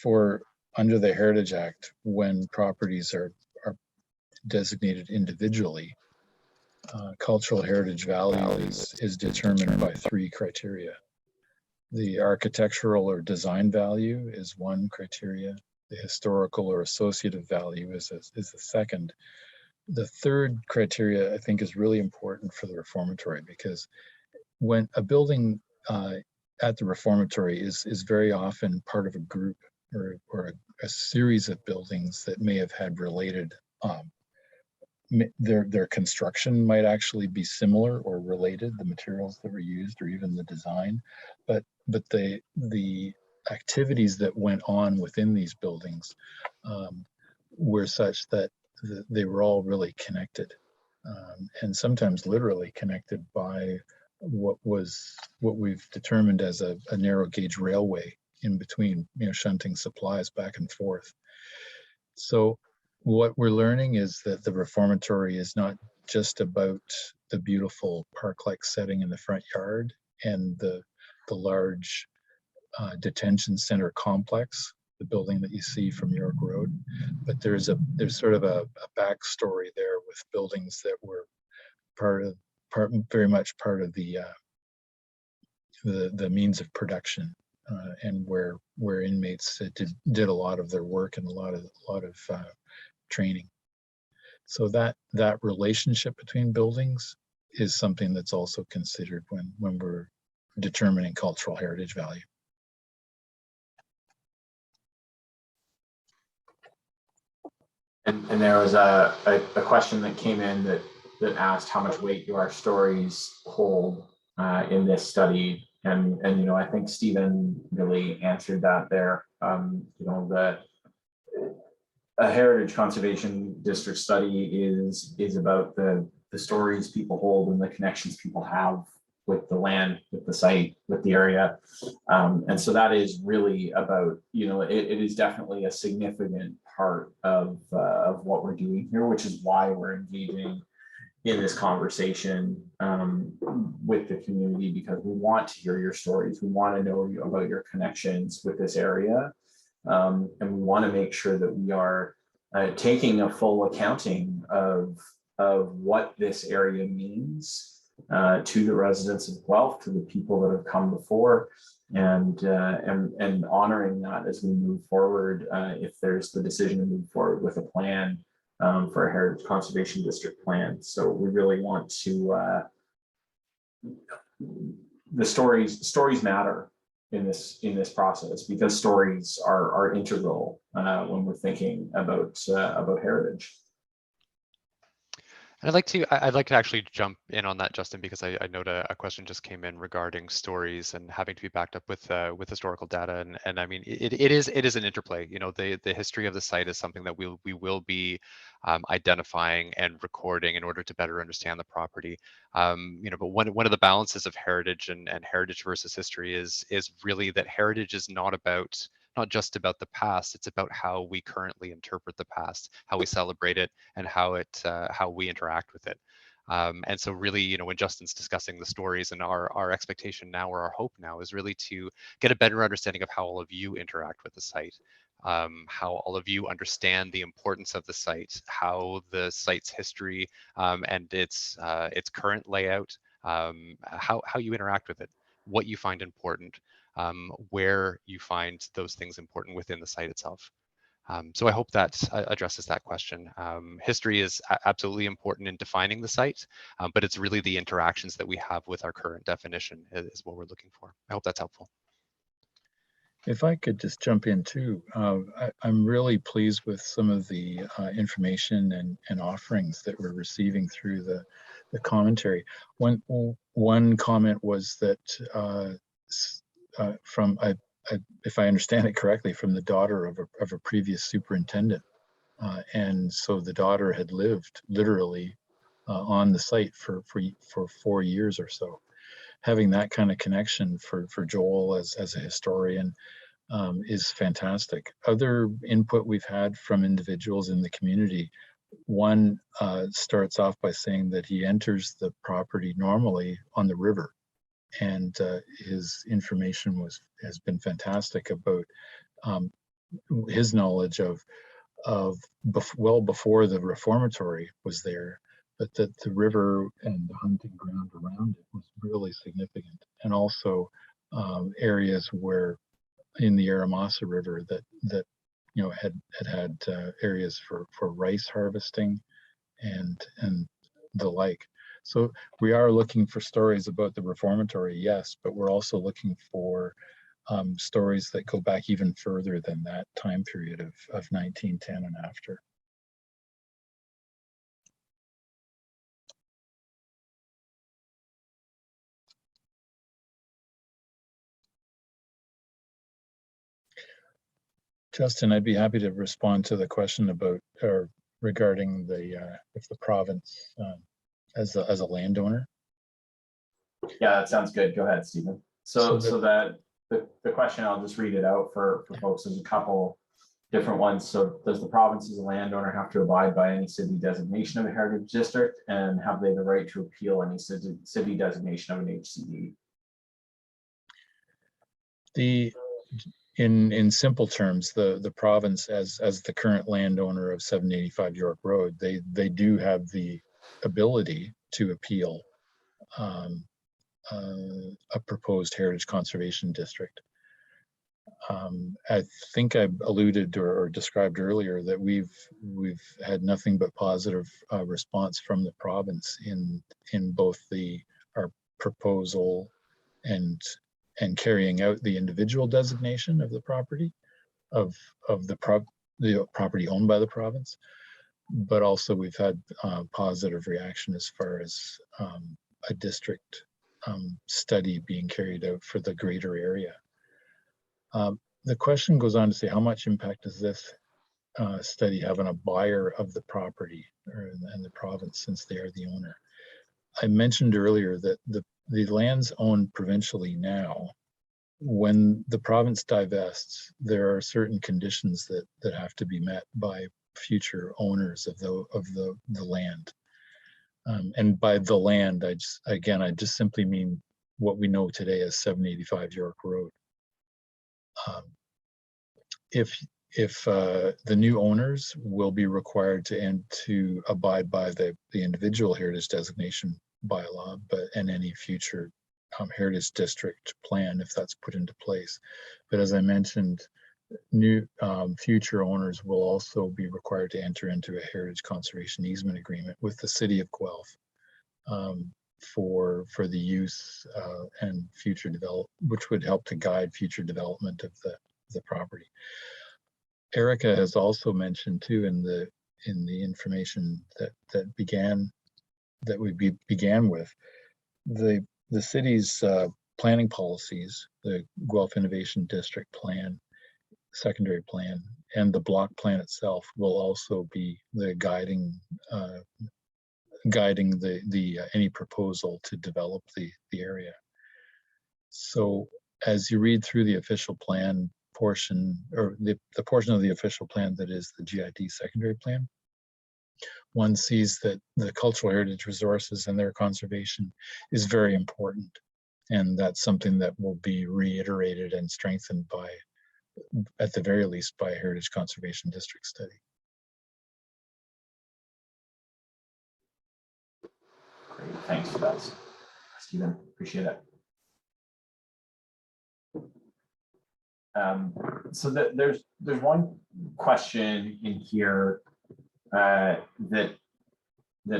For under the Heritage Act, when properties are designated individually, cultural heritage value is determined by 3 criteria. The architectural or design value is one criteria. The historical or associative value is the second. The third criteria, I think, is really important for the Reformatory, because when a building at the Reformatory is very often part of a group or a series of buildings that may have had related, their construction might actually be similar or related, the materials that were used or even the design, but the activities that went on within these buildings were such that they were all really connected, and sometimes literally connected by what we've determined as a narrow gauge railway in between, shunting supplies back and forth. So what we're learning is that the Reformatory is not just about the beautiful park-like setting in the front yard and the large detention center complex, the building that you see from York Road, but there's sort of a backstory there with buildings that were very much part of the means of production, and where inmates did a lot of their work and a lot of training. So that relationship between buildings is something that's also considered when we're determining cultural heritage value. And there was a question that came in that asked how much weight do our stories hold in this study, and I think Stephen really answered that there. A Heritage Conservation District study is about the stories people hold and the connections people have the land, with the site, with the area. And so that is really about, it is definitely a significant part of what we're doing here, which is why we're engaging in this conversation with the community, because we want to hear your stories. We want to know about your connections with this area. And we want to make sure that we are taking a full accounting of what this area means to the residents of Guelph, to the people that have come before, and honoring that as we move forward. If there's the decision to move forward with a plan for a Heritage Conservation District plan, so we really want to. The stories matter in this process, because stories are integral when we're thinking about heritage. And I'd like to actually jump in on that, Justin, because I note a question just came in regarding stories and having to be backed up with historical data, and I mean it is an interplay. The history of the site is something that we will be identifying and recording in order to better understand the property. But one of the balances of heritage and heritage versus history is really that heritage is not just about the past, it's about how we currently interpret the past, how we celebrate it, and how we interact with it. And so really, when Justin's discussing the stories, and our expectation now, or our hope now, is really to get a better understanding of how all of you interact with the site, how all of you understand the importance of the site, how the site's history and its current layout, how you interact with it, what you find important, where you find those things important within the site itself. So I hope that addresses that question. History is absolutely important in defining the site, but it's really the interactions that we have with our current definition is what we're looking for. I hope that's helpful. If I could just jump in too, I'm really pleased with some of the information and offerings that we're receiving through the commentary. One comment was that from, if I understand it correctly, from the daughter of a previous superintendent. And so the daughter had lived literally on the site for 4 years or so. Having that kind of connection for Joel as a historian is fantastic. Other input we've had from individuals in the community, one starts off by saying that he enters the property normally on the river, and his information has been fantastic about his knowledge of well before the Reformatory was there, but that the river and the hunting ground around it was really significant, and also areas where in the Aramasa River that had areas for rice harvesting and the like. So we are looking for stories about the Reformatory, yes, but we're also looking for stories that go back even further than that time period of 1910 and after. Justin, I'd be happy to respond to the question about or regarding if the province as a landowner. Yeah, that sounds good. Go ahead, Stephen. So that the question, I'll just read it out for folks. There's a couple different ones. So does the province as a landowner have to abide by any city designation of a heritage district, and have they the right to appeal any city designation of an HCD? In simple terms, the province as the current landowner of 785 York Road, they do have the ability to appeal a proposed heritage conservation district. I think I alluded or described earlier that we've had nothing but positive response from the province in both our proposal and carrying out the individual designation of the property of the property owned by the province, but also we've had positive reaction as far as a district study being carried out for the greater area. The question goes on to say, how much impact does this study have on a buyer of the property and the province, since they are the owner? I mentioned earlier that the land's owned provincially now. When the province divests, there are certain conditions that have to be met by future owners of the land. And by the land, I just simply mean what we know today as 785 York Road. If the new owners will be required to abide by the individual heritage designation bylaw, and any future heritage district plan if that's put into place. But as I mentioned, new future owners will also be required to enter into a heritage conservation easement agreement with the city of Guelph for the use and future development, which would help to guide future development of the property. Erica has also mentioned too in the information that we began with, the city's planning policies, the Guelph Innovation District Plan, secondary plan, and the block plan itself will also be the guiding any proposal to develop the area. So as you read through the official plan portion, or the portion of the official plan that is the GID secondary plan, one sees that the cultural heritage resources and their conservation is very important. And that's something that will be reiterated and strengthened by, at the very least, by a Heritage Conservation District study. Great, thanks for that, Stephen. Appreciate it. So there's one question in here that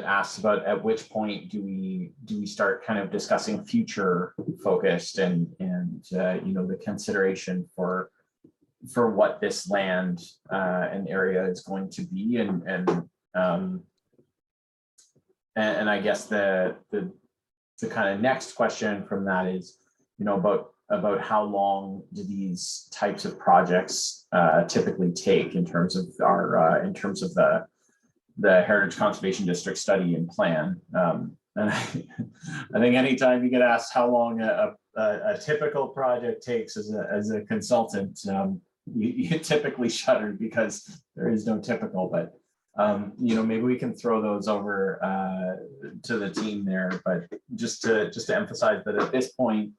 asks about at which point do we start kind of discussing future focused and you know, the consideration for what this land and area is going to be, and I guess the kind of next question from that is, you know, about how long do these types of projects typically take in terms of our the Heritage Conservation District study and plan. And I think anytime you get asked how long a typical project takes as a consultant, you typically shudder because there is no typical, but you know, maybe we can throw those over to the team there. But just to emphasize that at this point,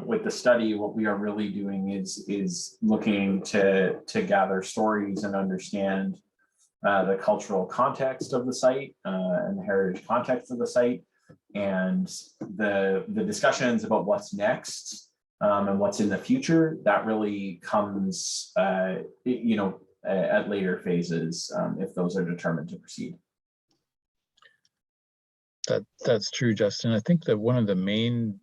with the study, what we are really doing is looking to gather stories and understand the cultural context of the site and the heritage context of the site, and the discussions about what's next and what's in the future. That really comes, you know, at later phases if those are determined to proceed. That's true, Justin. I think that one of the main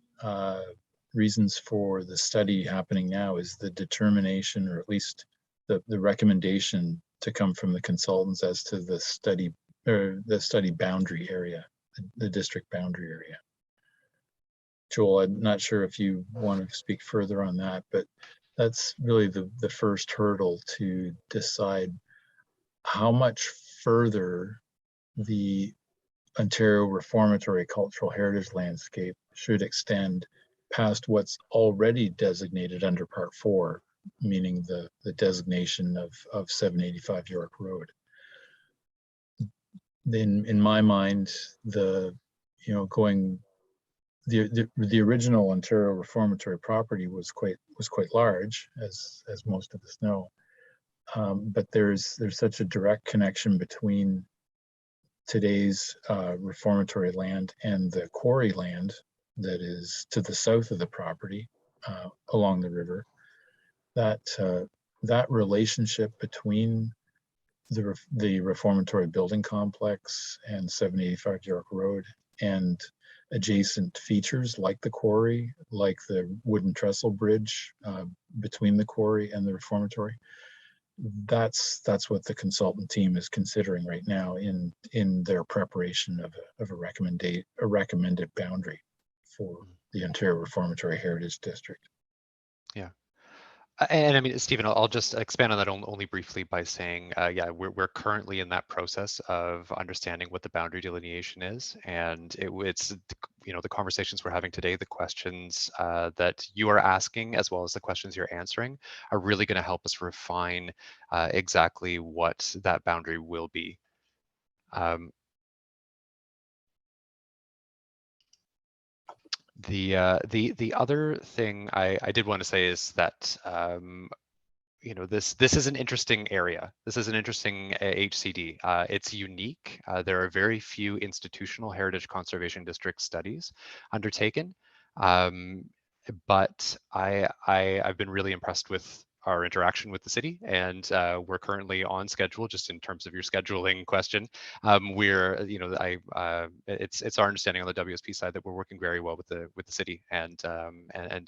reasons for the study happening now is the determination, or at least the recommendation to come from the consultants as to the study, or the study boundary area, the district boundary area. Joel, I'm not sure if you want to speak further on that, but that's really the first hurdle to decide how much further the Ontario Reformatory cultural heritage landscape should extend past what's already designated under Part 4, meaning the designation of 785 York Road. Then, in my mind, the original Ontario Reformatory property was quite large, as most of us know. But there's such a direct connection between today's Reformatory land and the quarry land that is to the south of the property along the river, that that relationship between the Reformatory building complex and 785 York Road and adjacent features like the quarry, like the wooden trestle bridge between the quarry and the Reformatory, that's what the consultant team is considering right now in their preparation of a recommended boundary for the Ontario Reformatory Heritage District. Yeah. And I mean, Stephen, I'll just expand on that only briefly by saying, yeah, we're currently in that process of understanding what the boundary delineation is, and it's you know, the conversations we're having today, the questions that you are asking, as well as the questions you're answering, are really going to help us refine exactly what that boundary will be. The other thing I did want to say is that you know, this is an interesting area. This is an interesting HCD. It's unique. There are very few institutional heritage conservation district studies undertaken, but I've been really impressed with our interaction with the city, and we're currently on schedule. Just in terms of your scheduling question, we're, you know, it's our understanding on the WSP side that we're working very well with the city and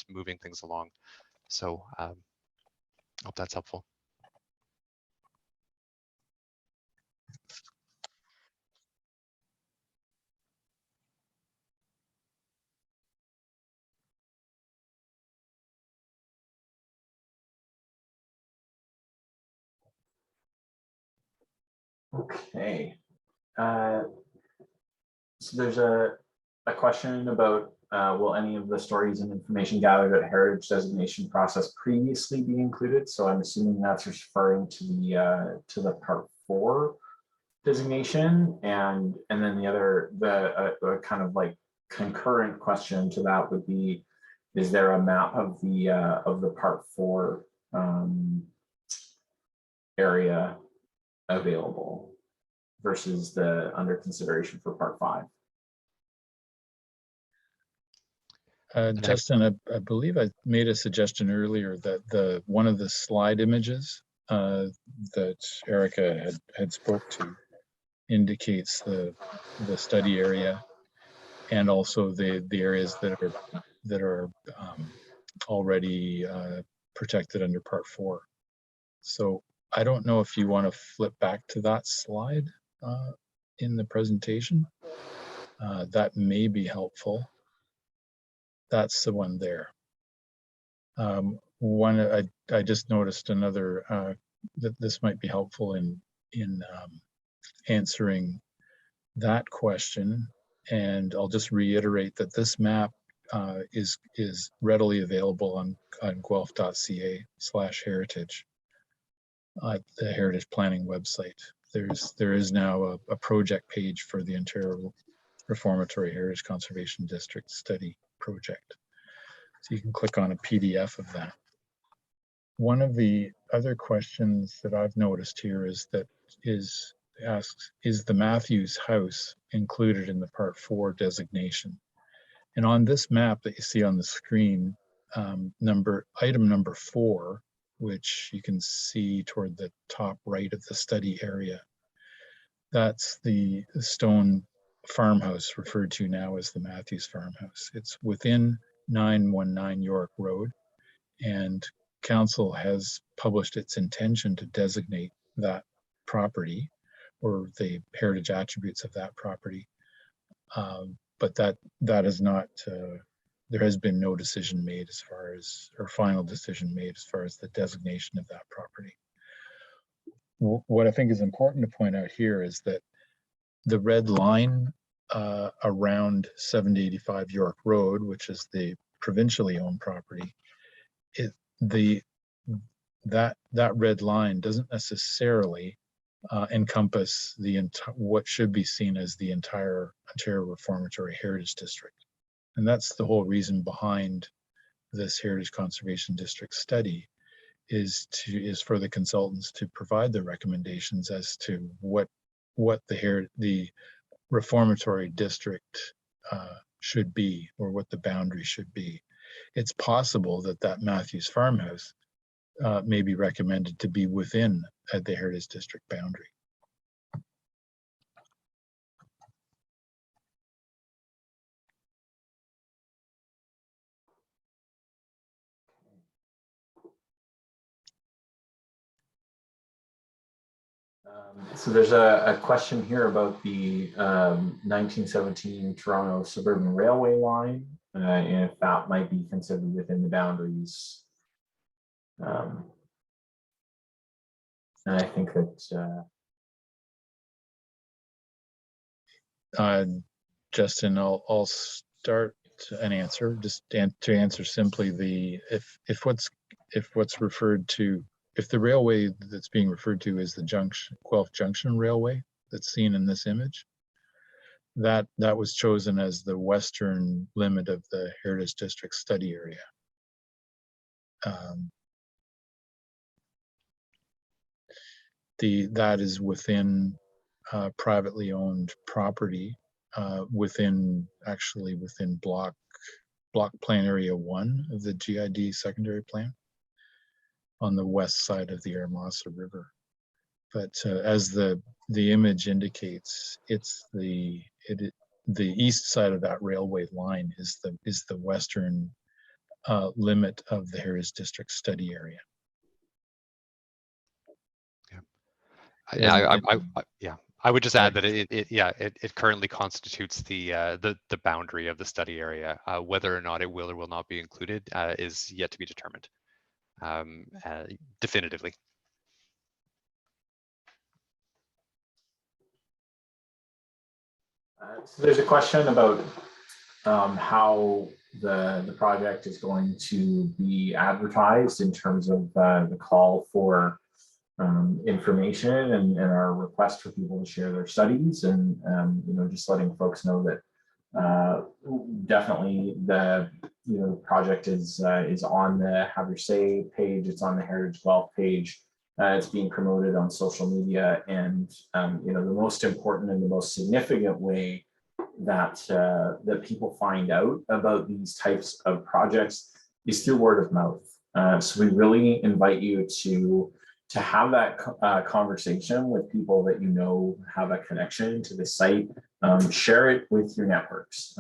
moving things along. So. Hope that's helpful. Okay. So there's a question about will any of the stories and information gathered at heritage designation process previously be included? So I'm assuming that's referring to the part 4 designation, and then the kind of like concurrent question to that would be, is there a map of the part 4 area available versus the under consideration for part 5? Justin, I believe I made a suggestion earlier that one of the slide images that Erica had spoke to indicates the study area and also the areas that are already protected under part 4. So I don't know if you want to flip back to that slide in the presentation. That may be helpful. That's the one there. I just noticed another that this might be helpful in answering that question, and I'll just reiterate that this map is readily available on guelph.ca/heritage at the Heritage Planning website. There is now a project page for the Ontario Reformatory Heritage Conservation District Study Project. So you can click on a PDF of that. One of the other questions that I've noticed here asks, is the Matthews house included in the part 4 designation? And on this map that you see on the screen, item number 4, which you can see toward the top right of the study area, that's the stone farmhouse referred to now as the Matthews farmhouse. It's within 919 York Road, and Council has published its intention to designate that property or the heritage attributes of that property. But that is not, there has been no decision made as far as, or final decision made as far as the designation of that property. What I think is important to point out here is that the red line around 785 York Road, which is the provincially owned property, that red line doesn't necessarily encompass what should be seen as the entire Ontario Reformatory Heritage District. And that's the whole reason behind this Heritage Conservation District study, is for the consultants to provide the recommendations as to what the Reformatory District should be, or what the boundary should be. It's possible that Matthews farmhouse may be recommended to be within the Heritage District boundary. So there's a question here about the 1917 Toronto Suburban Railway line, and if that might be considered within the boundaries. And I think that Justin, I'll start an answer, just to answer simply if what's referred to, if the railway that's being referred to is the Guelph Junction Railway that's seen in this image, that was chosen as the western limit of the Heritage District study area. That is within privately owned property, within block plan area 1 of the GID secondary plan on the west side of the Aramasa River. But as the image indicates, it's the east side of that railway line is the western limit of the Heritage District study area. I would just add that it currently constitutes the boundary of the study area. Whether or not it will or will not be included is yet to be determined definitively. So there's a question about how the project is going to be advertised in terms of the call for information and our request for people to share their studies, and just letting folks know that definitely the project is on the Have Your Say page. It's on the Heritage Guelph page. It's being promoted on social media, and the most important and the most significant way that that people find out about these types of projects is through word of mouth. So we really invite you to have that conversation with people that have a connection to the site. Share it with your networks.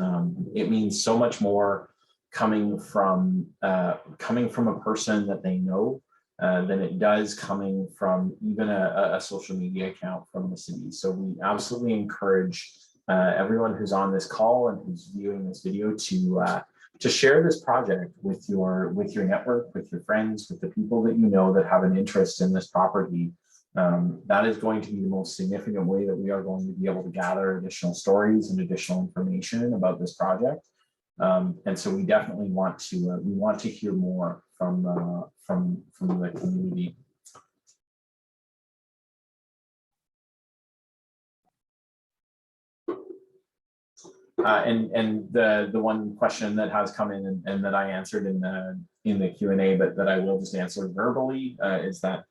It means so much more coming from a person that they know than it does coming from even a social media account from the city. So we absolutely encourage everyone who's on this call and who's viewing this video to share this project with your network, with your friends, with the people that that have an interest in this property. That is going to be the most significant way that we are going to be able to gather additional stories and additional information about this project. And so we definitely want to hear more from the community. And the one question that has come in and that I answered in the Q&A, but that I will just answer verbally, is that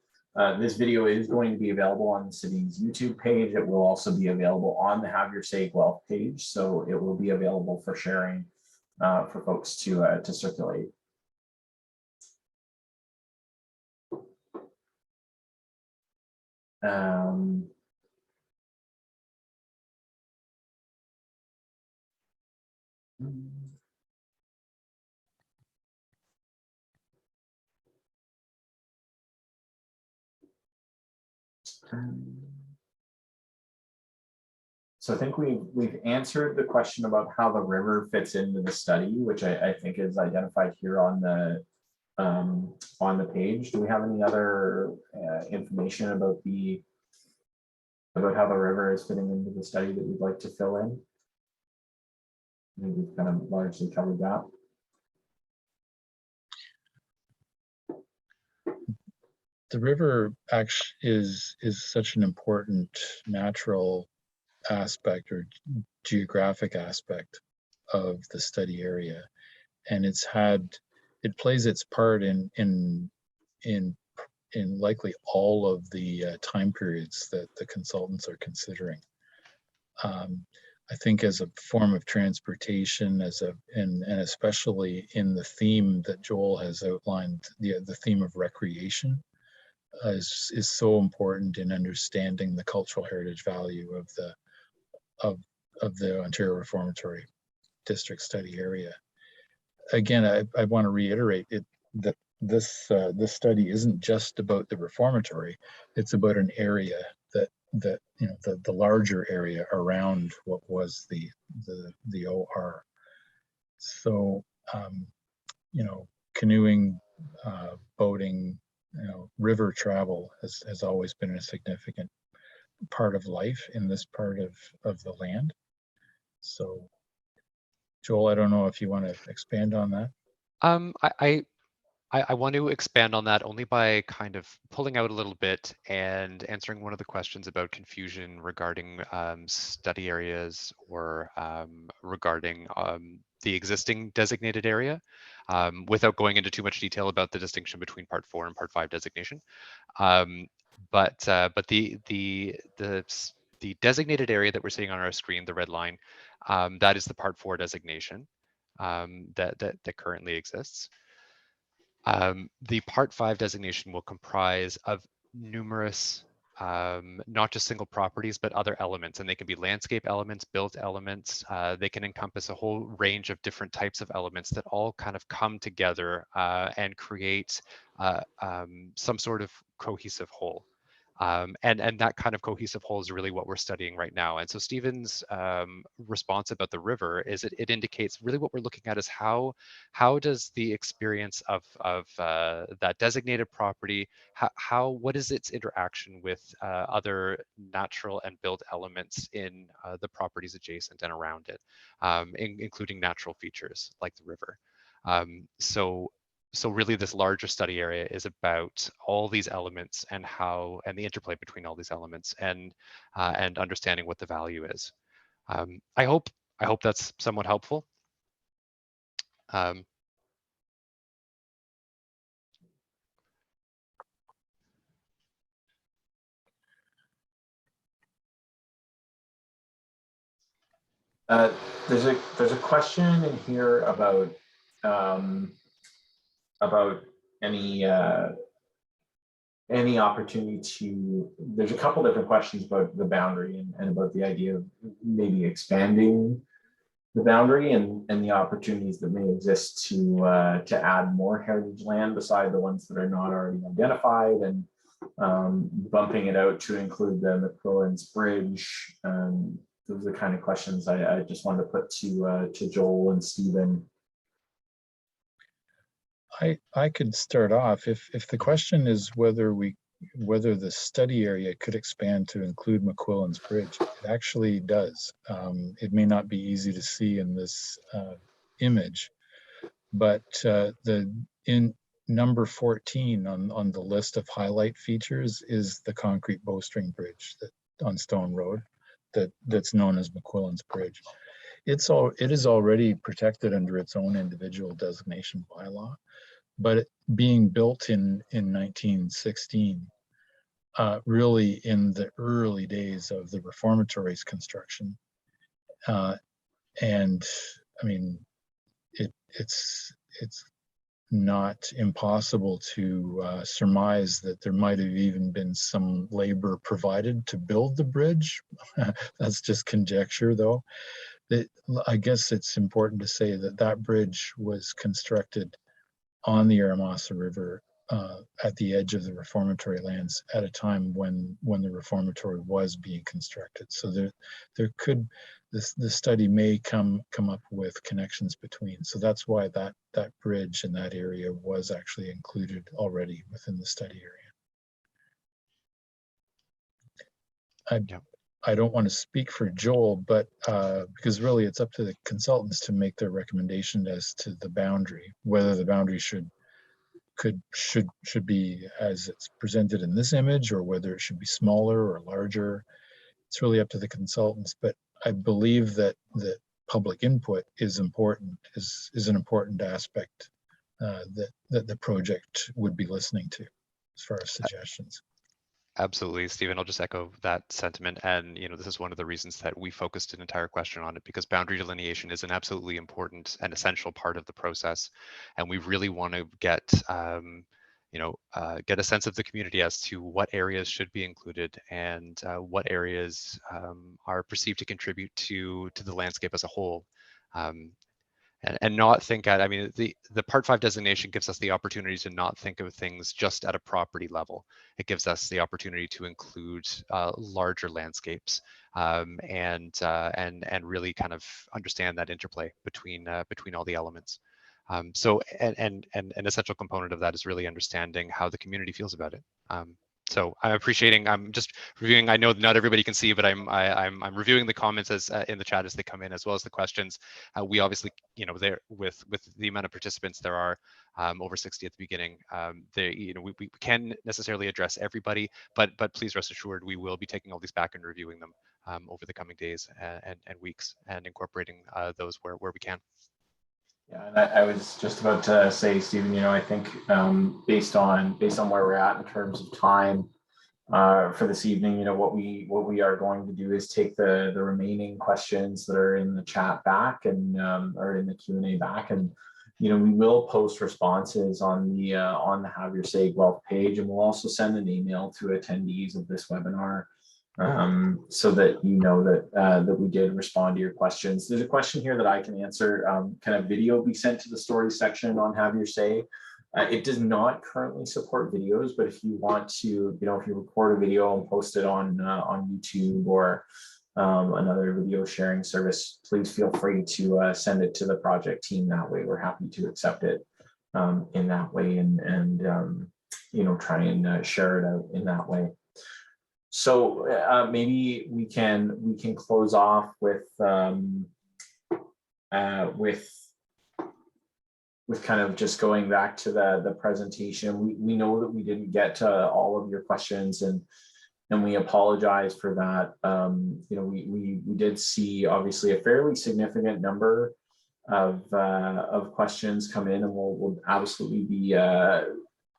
this video is going to be available on the city's YouTube page. It will also be available on the Have Your Say Guelph page, so it will be available for sharing for folks to circulate. So I think we've answered the question about how the river fits into the study, which I think is identified here on the page. Do we have any other information about how the river is fitting into the study that we'd like to fill in? I think we've kind of largely covered that. The river actually is such an important natural aspect or geographic aspect of the study area, and it plays its part in likely all of the time periods that the consultants are considering. I think as a form of transportation, and especially in the theme that Joel has outlined, the theme of recreation is so important in understanding the cultural heritage value of the Ontario Reformatory District study area. Again, I want to reiterate that this study isn't just about the Reformatory. It's about an area that the larger area around what was the OR. So canoeing, boating, river travel has always been a significant part of life in this part of the land. So Joel, I don't know if you want to expand on that. I want to expand on that only by kind of pulling out a little bit and answering one of the questions about confusion regarding study areas or regarding the existing designated area, without going into too much detail about the distinction between Part 4 and Part 5 designation. But the designated area that we're seeing on our screen, the red line, that is the Part 4 designation that currently exists. The Part 5 designation will comprise of numerous, not just single properties, but other elements, and they can be landscape elements, built elements. They can encompass a whole range of different types of elements that all kind of come together and create some sort of cohesive whole. And that kind of cohesive whole is really what we're studying right now. And so Stephen's response about the river is it indicates really what we're looking at is how does the experience of that designated property, what is its interaction with other natural and built elements in the properties adjacent and around it, including natural features like the river. So really this larger study area is about all these elements and the interplay between all these elements and understanding what the value is. I hope that's somewhat helpful. There's a question in here about any opportunity to. There's a couple different questions about the boundary and about the idea of maybe expanding the boundary and the opportunities that may exist to add more heritage land beside the ones that are not already identified, and bumping it out to include the McQuillan's Bridge. Those are the kind of questions I just wanted to put to Joel and Stephen. I could start off if the question is whether the study area could expand to include McQuillan's Bridge. It actually does. It may not be easy to see in this image, but in number 14 on the list of highlight features is the concrete bowstring bridge on Stone Road that's known as McQuillan's Bridge. It is already protected under its own individual designation bylaw, but being built in 1916, really in the early days of the Reformatory's construction, and I mean, it's not impossible to surmise that there might have even been some labor provided to build the bridge. That's just conjecture, though. I guess it's important to say that bridge was constructed on the Aramasa River at the edge of the Reformatory lands at a time when the Reformatory was being constructed. So there could, the study may come up with connections between. So that's why that bridge in that area was actually included already within the study area. I don't want to speak for Joel, but because really it's up to the consultants to make their recommendation as to the boundary, whether the boundary should be as it's presented in this image, or whether it should be smaller or larger. It's really up to the consultants, but I believe that public input is important, is an important aspect that the project would be listening to as far as suggestions. Absolutely, Stephen. I'll just echo that sentiment. And, this is one of the reasons that we focused an entire question on it, because boundary delineation is an absolutely important and essential part of the process. And we really want to get a sense of the community as to what areas should be included and what areas are perceived to contribute to the landscape as a whole. And not think the Part 5 designation gives us the opportunity to not think of things just at a property level. It gives us the opportunity to include larger landscapes and really kind of understand that interplay between all the elements. So an essential component of that is really understanding how the community feels about it. So I'm just reviewing. I know not everybody can see, but I'm reviewing the comments as in the chat as they come in, as well as the questions. We obviously, there with the amount of participants there are, over 60 at the beginning, we can't necessarily address everybody, but please rest assured we will be taking all these back and reviewing them over the coming days and weeks, and incorporating those where we can. Yeah, and I was just about to say, Stephen, I think based on where we're at in terms of time for this evening, what we are going to do is take the remaining questions that are in the chat back and or in the Q&A back, and we will post responses on the Have Your Say Guelph page, and we'll also send an email to attendees of this webinar, so that that we did respond to your questions. There's a question here that I can answer. Can a video be sent to the story section on Have Your Say? It does not currently support videos, but if you want to, if you record a video and post it on YouTube or another video sharing service, please feel free to send it to the project team. That way, we're happy to accept it in that way, and try and share it out in that way. So maybe we can close off with kind of just going back to the presentation. We know that we didn't get to all of your questions, and we apologize for that. We did see obviously a fairly significant number of questions come in, and we'll absolutely be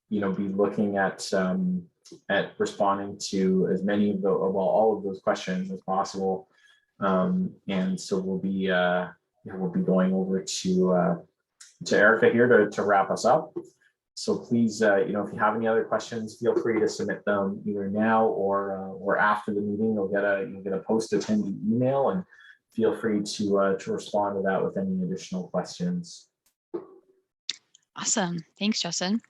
looking at responding to as many of all of those questions as possible. And so we'll be going over to Erica here to wrap us up. So please, if you have any other questions, feel free to submit them either now or after the meeting. You'll get a post-attendee email, and feel free to respond to that with any additional questions. Awesome. Thanks, Justin.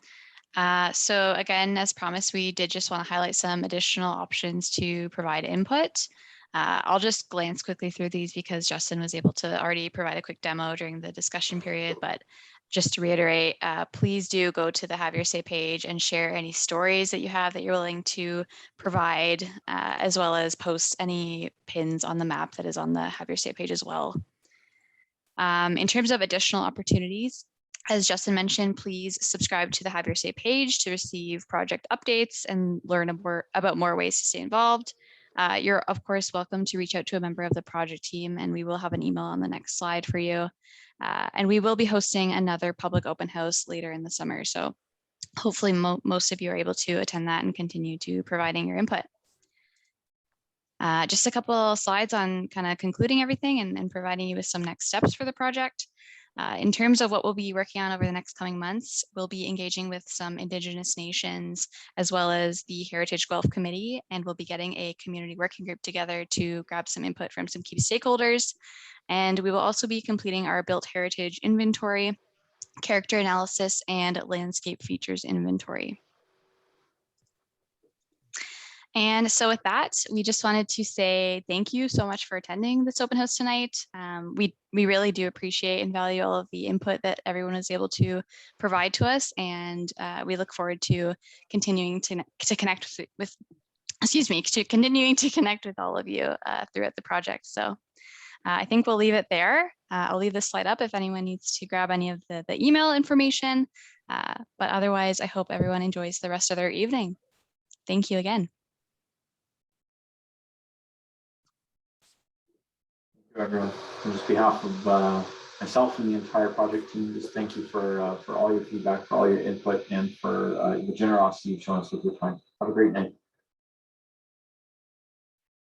So again, as promised, we did just want to highlight some additional options to provide input. I'll just glance quickly through these because Justin was able to already provide a quick demo during the discussion period, but just to reiterate, please do go to the Have Your Say page and share any stories that you have that you're willing to provide, as well as post any pins on the map that is on the Have Your Say page as well. In terms of additional opportunities, as Justin mentioned, please subscribe to the Have Your Say page to receive project updates and learn about more ways to stay involved. You're of course welcome to reach out to a member of the project team, and we will have an email on the next slide for you. And we will be hosting another public open house later in the summer. So hopefully most of you are able to attend that and continue to providing your input. Just a couple slides on kind of concluding everything and providing you with some next steps for the project. In terms of what we'll be working on over the next coming months, we'll be engaging with some Indigenous nations as well as the Heritage Guelph Committee, and we'll be getting a community working group together to grab some input from some key stakeholders. And we will also be completing our built heritage inventory, character analysis, and landscape features inventory. And so with that, we just wanted to say thank you so much for attending this open house tonight. We really do appreciate and value all of the input that everyone was able to provide to us, and we look forward to continuing to connect with continuing to connect with all of you throughout the project. So I think we'll leave it there. I'll leave this slide up if anyone needs to grab any of the email information, but otherwise I hope everyone enjoys the rest of their evening. Thank you again. Everyone, on just behalf of myself and the entire project team, just thank you for all your feedback, for all your input, and for the generosity you've shown us with your time. Have a great night.